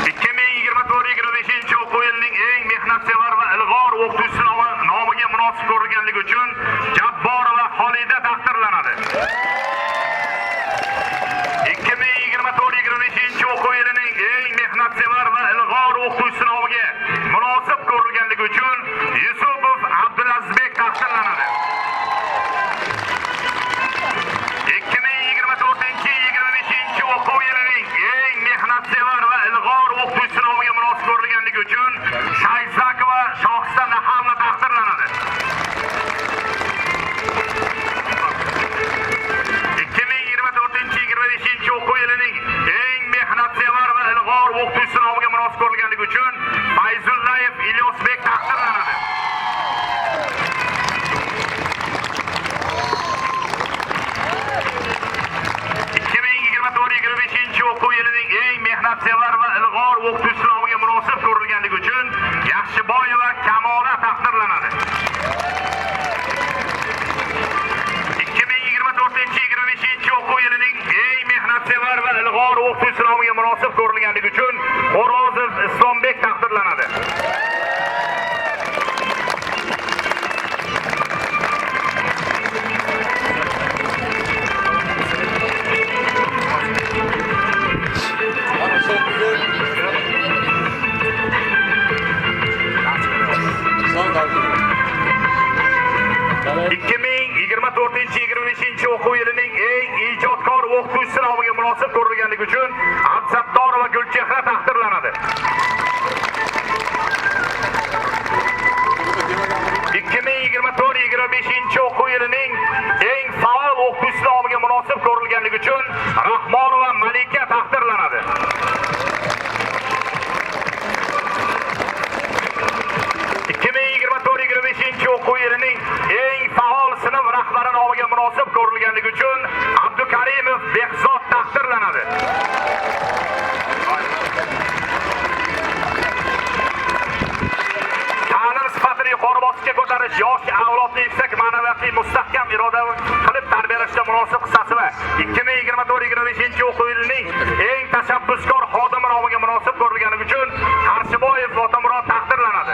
2024-25 o'quv yilining eng mehnatsevar va ilg'or o'qituvchisi nomiga munosib ko'rilganligi uchun Jabborova Xolida taqdirlanadi. 2024-25 o'quv yilining eng mehnatsevar va ilg'or o'qituvchisi nomiga munosib ko'rilganligi uchun Yusupov Abdulazizbek taqdirlanadi. 2024-25 o'quv yilining eng mehnatsevar va ilg'or o'qituvchisi nomiga munosib ko'rilganligi uchun Shayzakova Shohista Nahavna taqdirlanadi. munosib ko'rilganligi uchun Xo'rozov Islombek taqdirlanadi. o'quv yilining eng ijodkor o'qituvchisi nomiga munosib ko'rilganligi uchun Absattorova Gulchehra taqdirlanadi. 2024-25 o'quv yilining eng faol o'qituvchisi nomiga munosib ko'rilganligi uchun Rahmonova Malika taqdirlanadi. 2024-25 o'quv yilining eng faol sinf rahbari nomiga munosib ko'rilganligi uchun Abdukarimov Behzod taqdirlanadi. Ta'lim sifatini yuqori bosqichga ko'tarish yosh avlodni yuksak ma'naviyatli mustahkam iroda qilib tarbiyalashda munosib hissasi va 2024-25 o'quv yilining eng tashabbuskor xodimi nomiga munosib ko'rilganligi uchun Qarshiboyev Otamurod taqdirlanadi.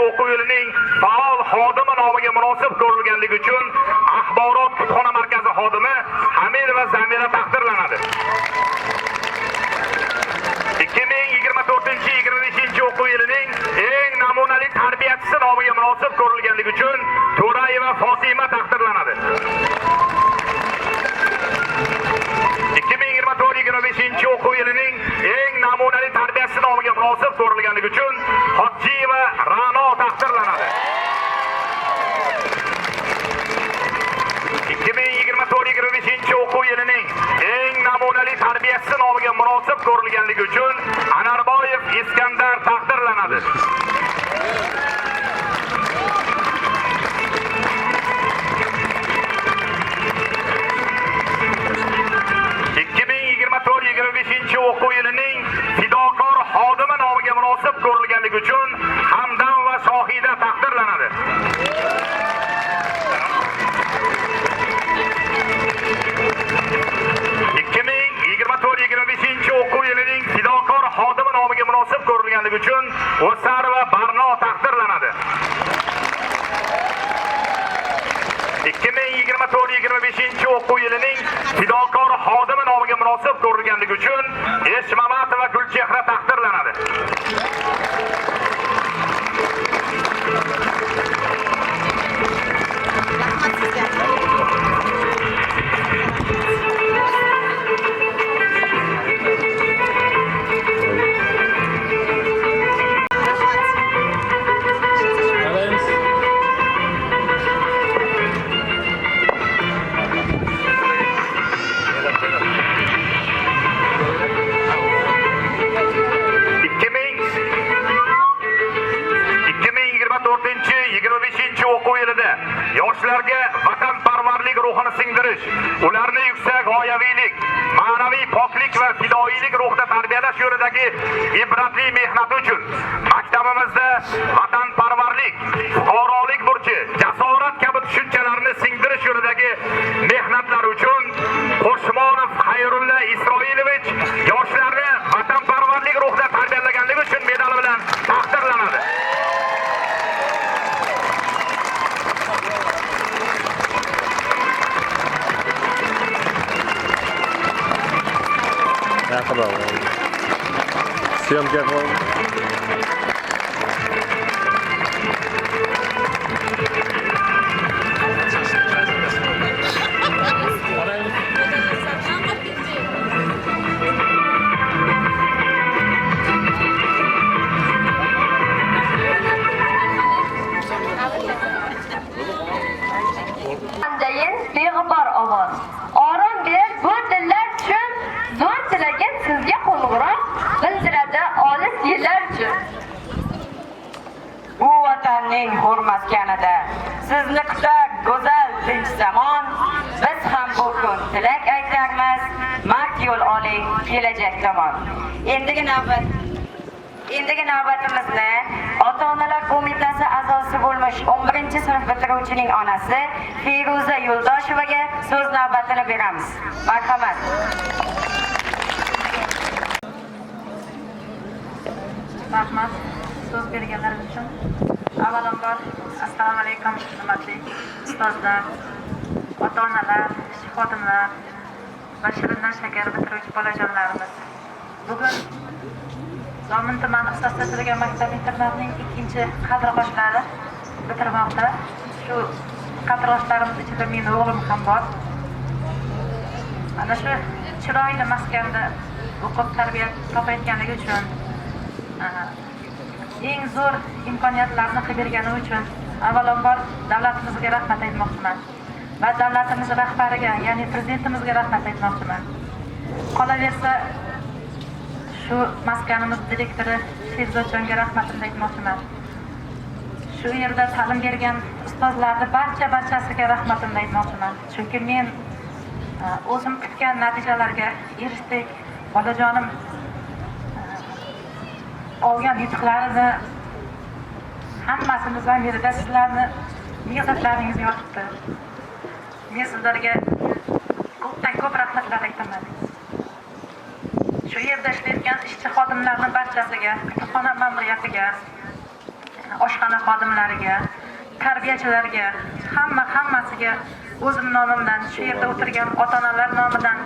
o'quv yilining faol xodimi nomiga munosib ko'rilganligi uchun Axborot kutubxona markazi xodimi Hamidova Zamira taqdirlanadi. 2024-25 o'quv yilining eng namunali tarbiyachisi nomiga munosib ko'rilganligi uchun To'rayeva Fosima taqdirlanadi. 2024-25 o'quv yilining eng namunali tarbiyachisi nomiga munosib ko'rilganligi uchun Hojjiyeva Ra'no taqdirlanadi. 2024-25 o'quv yilining eng namunali tarbiyachisi nomiga munosib ko'rilganligi uchun Anarboyev Iskandar taqdirlanadi. 2024-25 o'quv yilining fidokor xodimi nomiga munosib ko'rilganligi uchun Hamdam va Shohida taqdirlanadi. 2024-25 o'quv yilining fidokor xodimi nomiga munosib ko'rilganligi uchun O'sarova Barno taqdirlanadi. 2024-25 o'quv yilining fidokor xodimi nomiga munosib ko'rilganligi uchun Eshmamatova Gulchehra taqdirlanadi. 25 o'quv yilida yoshlarga vatanparvarlik ruhini singdirish, ularni yuksak g'oyaviylik, ma'naviy poklik va fidoyilik ruhida tarbiyalash yo'lidagi ibratli mehnati uchun maktabimizda vatanparvarlik, fuqarolik burchi, jasorat kabi tushunchalarni singdirish yo'lidagi mehnatlari uchun Qo'shmonov Xayrulla Isroilovich yoshlarni vatanparvarlik ruhida tarbiyalaganligi uchun medali bilan taqdirlanadi. Съемки beg'ubor ovoz. Orom ber bu dillar uchun, zo'r tilagin sizga qo'ng'iroq bildiradi olis yillar uchun. Bu vatanning hur maskanida. Sizni kutar go'zal tinch zamon. Biz ham bu kun tilak aytarmiz, mard yo'l oling kelajak tomon. Endigi navbatimizni Ota-onalar qo'mitasi a'zosi bo'lmish 11-sinf bitiruvchining onasi Feruza Yo'ldoshevaga so'z navbatini beramiz. Marhamat. Rahmat so'z berganlaringiz uchun. Avvalambor assalomu alaykum hurmatli ustozlar, ota-onalar, xodimlar va Shirindan shakar bitiruvchi bolajonlarimiz. Bugun Zomin tumani ixtisoslashtirilgan maktab-internatning 2-qadrg'oshlari bitirmoqda. Shu qadrg'oshlarimiz ichida mening o'g'lim ham bor. Ana shu chiroyli maskanda o'qib tarbiya topayotganligi uchun eng zo'r imkoniyatlarni qilib bergani uchun avvalambor davlatimizga rahmat aytmoqchiman va davlatimiz rahbariga, ya'ni prezidentimizga rahmat aytmoqchiman. Qolaversa shu maskanimiz direktori Sherzodjonga rahmatimni aytmoqchiman. Shu yerda ta'lim bergan ustozlarning barchasiga rahmatimni aytmoqchiman. Chunki men o'zim kutgan natijalarga erishdik. Bolajonim olgan yutuqlarini hammasini zamirida sizlarni miyatlaringiz yotibdi. Men sizlarga ko'p rahmatlar aytaman. Shu yerda ishlayotgan ishchi xodimlarning barchasiga, kutubxona ma'muriyatiga, oshxona xodimlariga, tarbiyachilarga, hammasiga o'zim nomimdan, shu yerda o'tirgan ota-onalar nomidan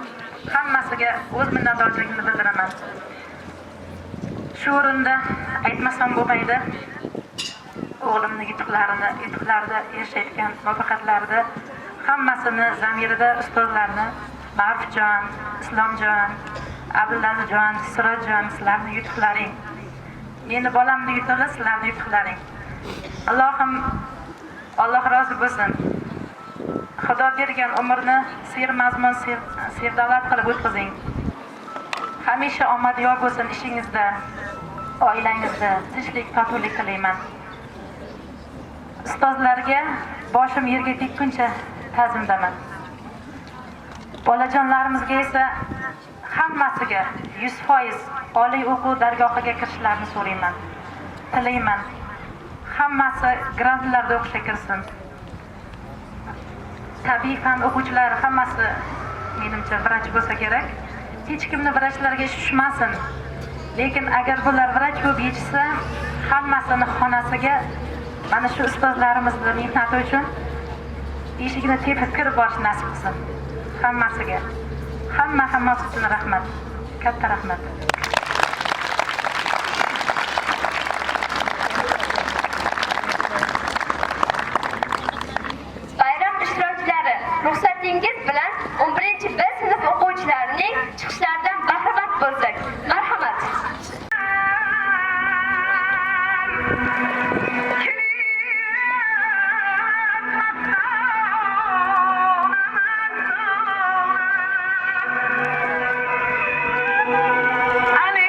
hammasiga o'z minnatdorchiligimni bildiraman. Shu o'rinda aytmasam bo'lmaydi. O'g'limning yutuqlarida erishayotgan muvaffaqiyatlarida hammasini zamirida ustozlarni Ma'rufjon, Islomjon, Abdullajon, Sirojjon, sizlarning yutuqlaring. Meni bolamning yutug'i sizlarning yutuqlaring. Alloh rozi bo'lsin. Xudo bergan umrni sermazmun, serdavlat qilib o'tkazing. Hamisha omad yor bo'lsin ishingizda, oilangizda, tinchlik, totuvlik tilayman. Ustozlarga boshim yerga tekkuncha ta'zimdaman. Bolajonlarimizga esa hammasiga 100% oliy o'quv dargohiga kirishlarini so'rayman. Tilayman. Hammasi grantlarda o'qishga kirsin. Tabiiy fan o'quvchilari hammasi menimcha vrach bo'lsa kerak. Hech kimni vrachlarga tushmasin. Lekin agar bular vrach bo'lib yetishsa, hammasini xonasiga mana shu ustozlarimizning mehnati uchun eshigini tepib kirib borish nasib qilsin. Hammasiga. Hammasi uchun rahmat. Katta rahmat. Bayram ishtirokchilari, ruxsatingiz bilan 11-B sinf o'quvchilarining chiqishlaridan bahramand bo'lsak. Marhamat. Ali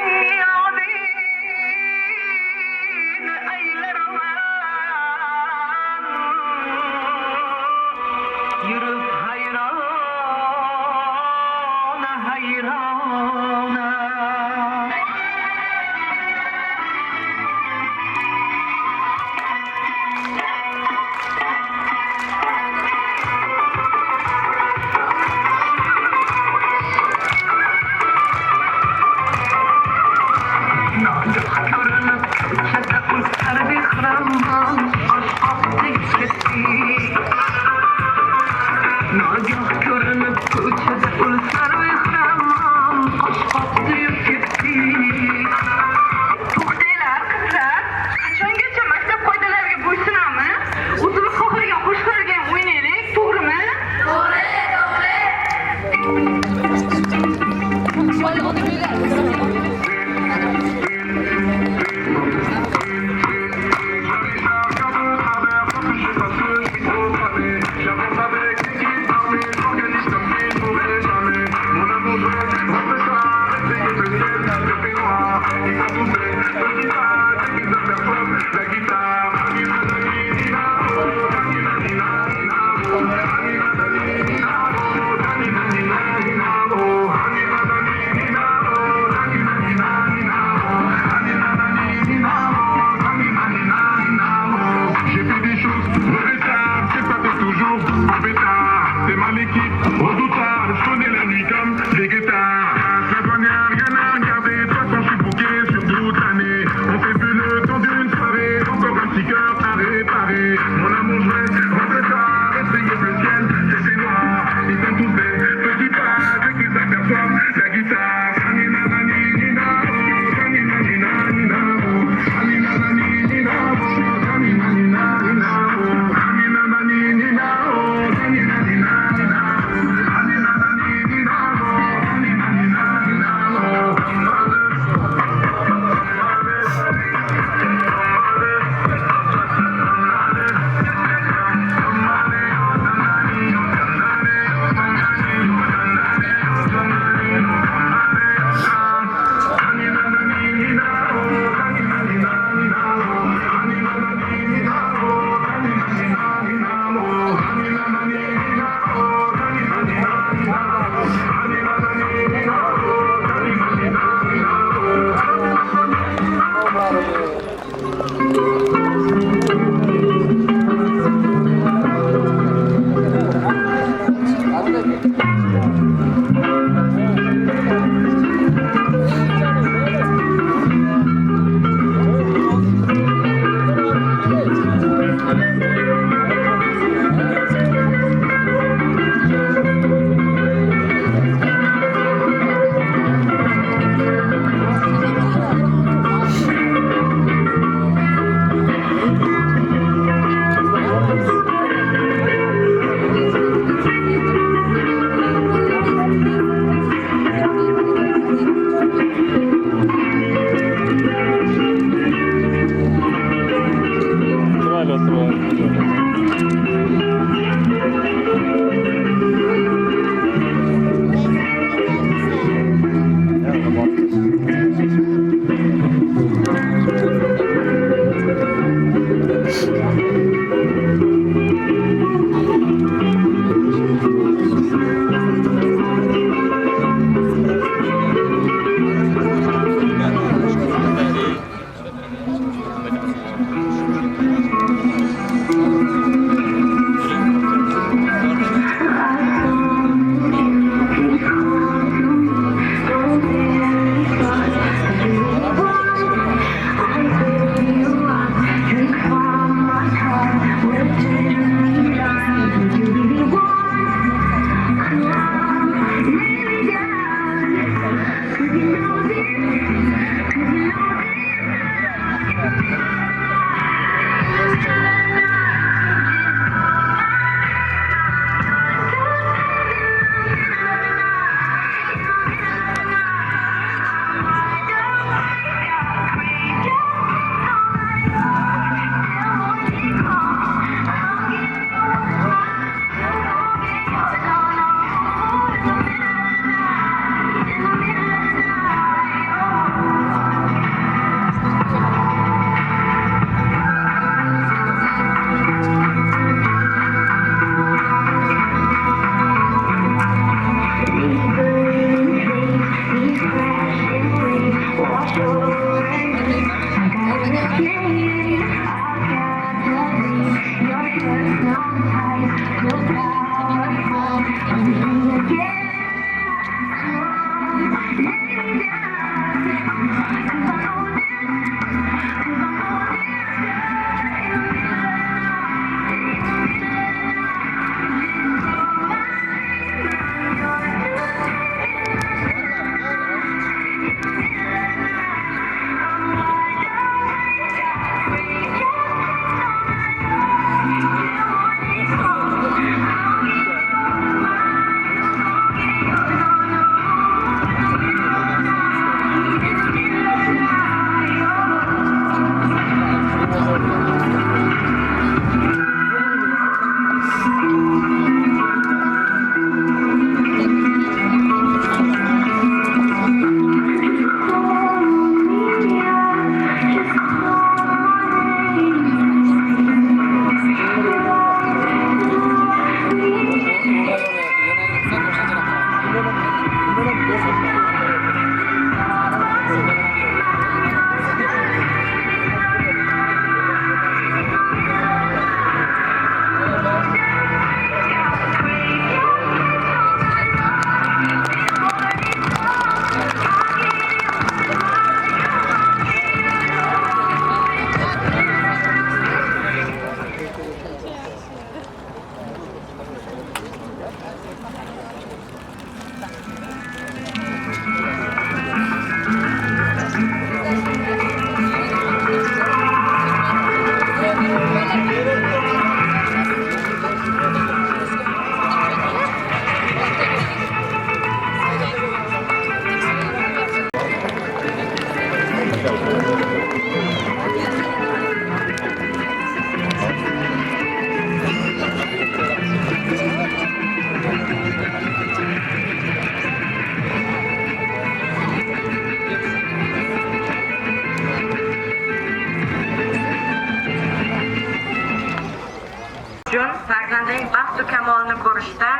farzandining baxtu kamolini ko'rishda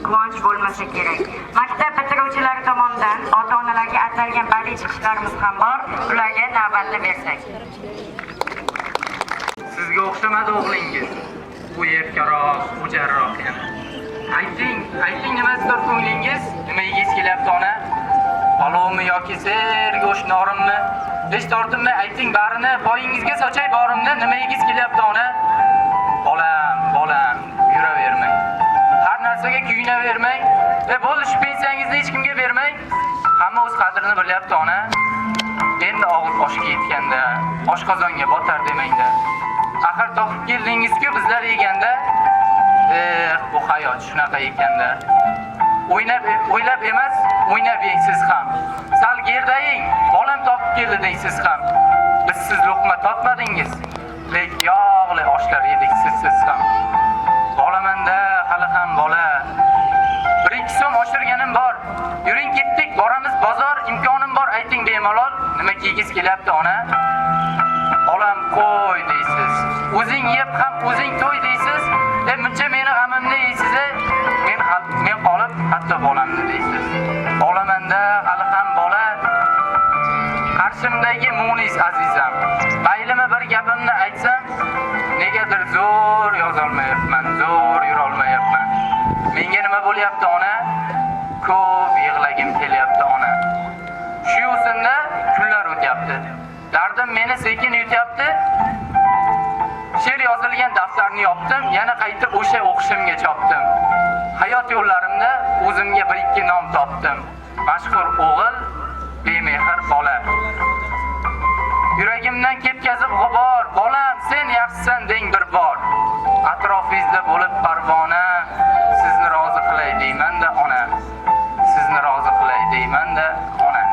quvonch bo'lmasa kerak. Maktab bitiruvchilari tomonidan ota-onalarga atalgan badiiy chiqishlarimiz ham bor. Ularga navbatni bersak. Sizga o'xshamadi o'g'lingiz. U erkaroq, o'jarroq yana. Ayting nimasidir ko'nglingiz? Nima yegiz kelyapti ona? Palovmi yoki ser go'sht norimmi? Hech tortinmay ayting barini, poyingizga sochay borimni. Nima yegiz kelyapti ona? Bolam, yuravermang. Har narsaga kuyunavermang va bo'ldi shu pensiyangizni hech kimga bermang. Hamma o'z qadrini bilyapti ona. Endi og'iz oshga yetganda oshqozonga botar demangda. Axir topib keldingiz-ku bizlar yeganda. Bu hayot shunaqa ekanda. O'ylab emas, o'ynab yeysiz ham. Sal gerdaying, bolam topib keldi deysiz ham. Biz siz luqma topmadingiz. Lek yog'li oshlar yedik siz ham. Bolamanda hali ham bola. 1-2 so'm oshirganim bor. Yuring ketdik, boramiz bozor, imkonim bor, ayting bemalol. Nima kiygiz kelyapti ona? Bolam qo'y deysiz. O'zing yeb ham o'zing to'y deysiz. Muncha meni g'amimni yeysiz, men qolib hatto bolamni deysiz. Bolamanda hali ham bola. Qarshimdagi munis azizam. Maylimi bir gapimni aytsam, negadir zo'r yozolmayapman, zo'r yura olmayapman. Menga nima bo'lyapti ona? Ko'p yig'lagim kelyapti ona. Shu yo'sinda kunlar o'tyapti. Dardim meni sekin yutyapti. She'r yozilgan daftarni yopdim, yana qaytib o'sha o'qishimga chopdim. Hayot yo'llarimda o'zimga 1-2 nom topdim. Mashhur o'g'il, yuragimda bo'lib parvona, sizni rozi qilay deyman-da ona. Sizni rozi qilay deyman-da ona.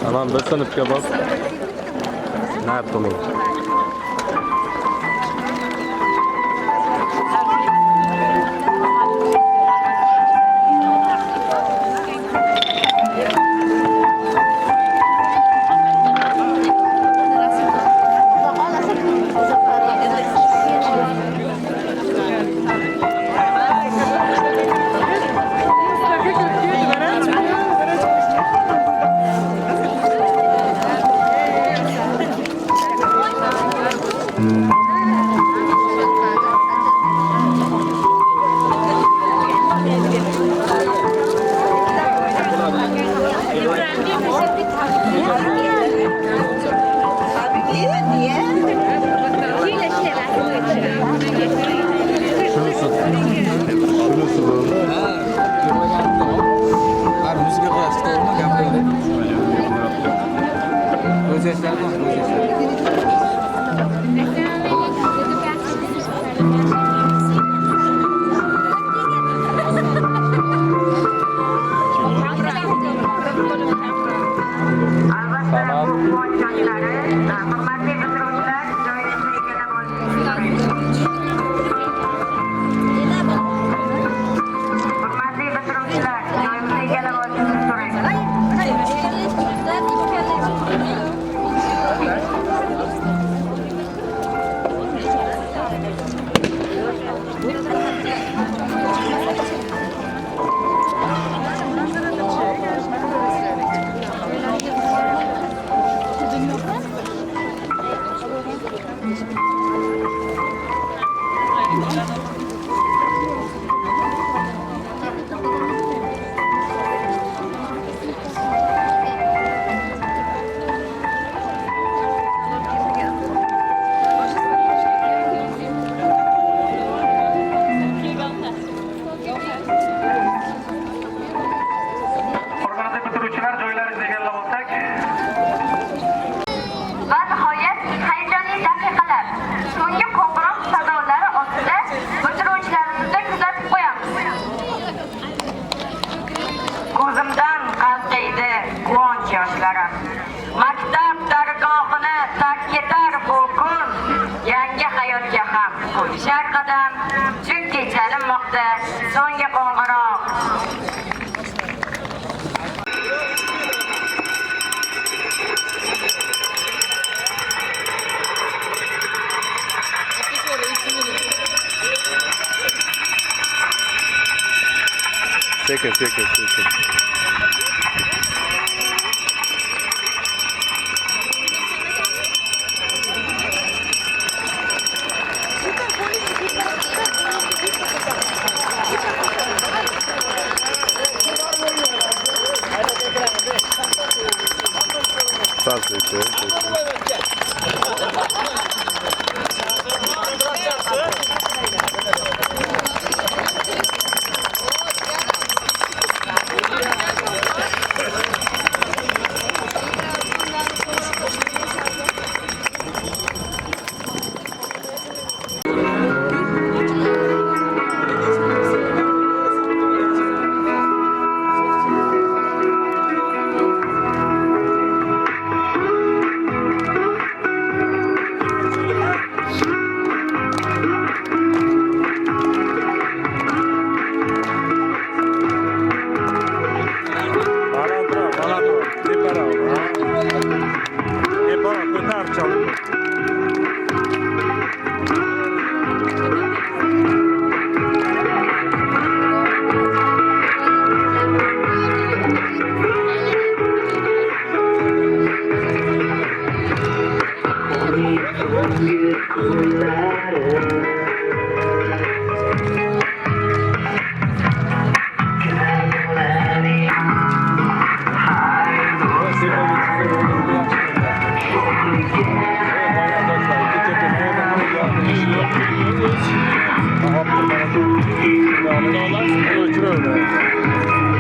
Anam bir sinfga bos. Ne yaptım? Maktab dargohini tark etar bu kun, yangi hayotga ham qo'yishar qadam, chunki chalinmoqda so'nggi qo'ng'iroq. Sekin. Ölçür öyle.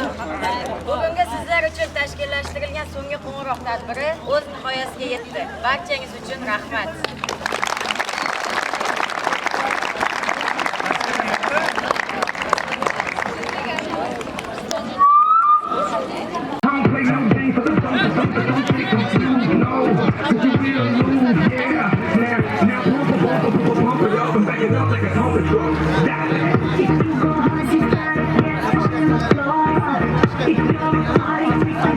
Bugungi sizlar uchun tashkillashtirilgan so'nggi qo'ng'iroq tadbiri o'z nihoyasiga yetdi. Barchangiz uchun rahmat. If you're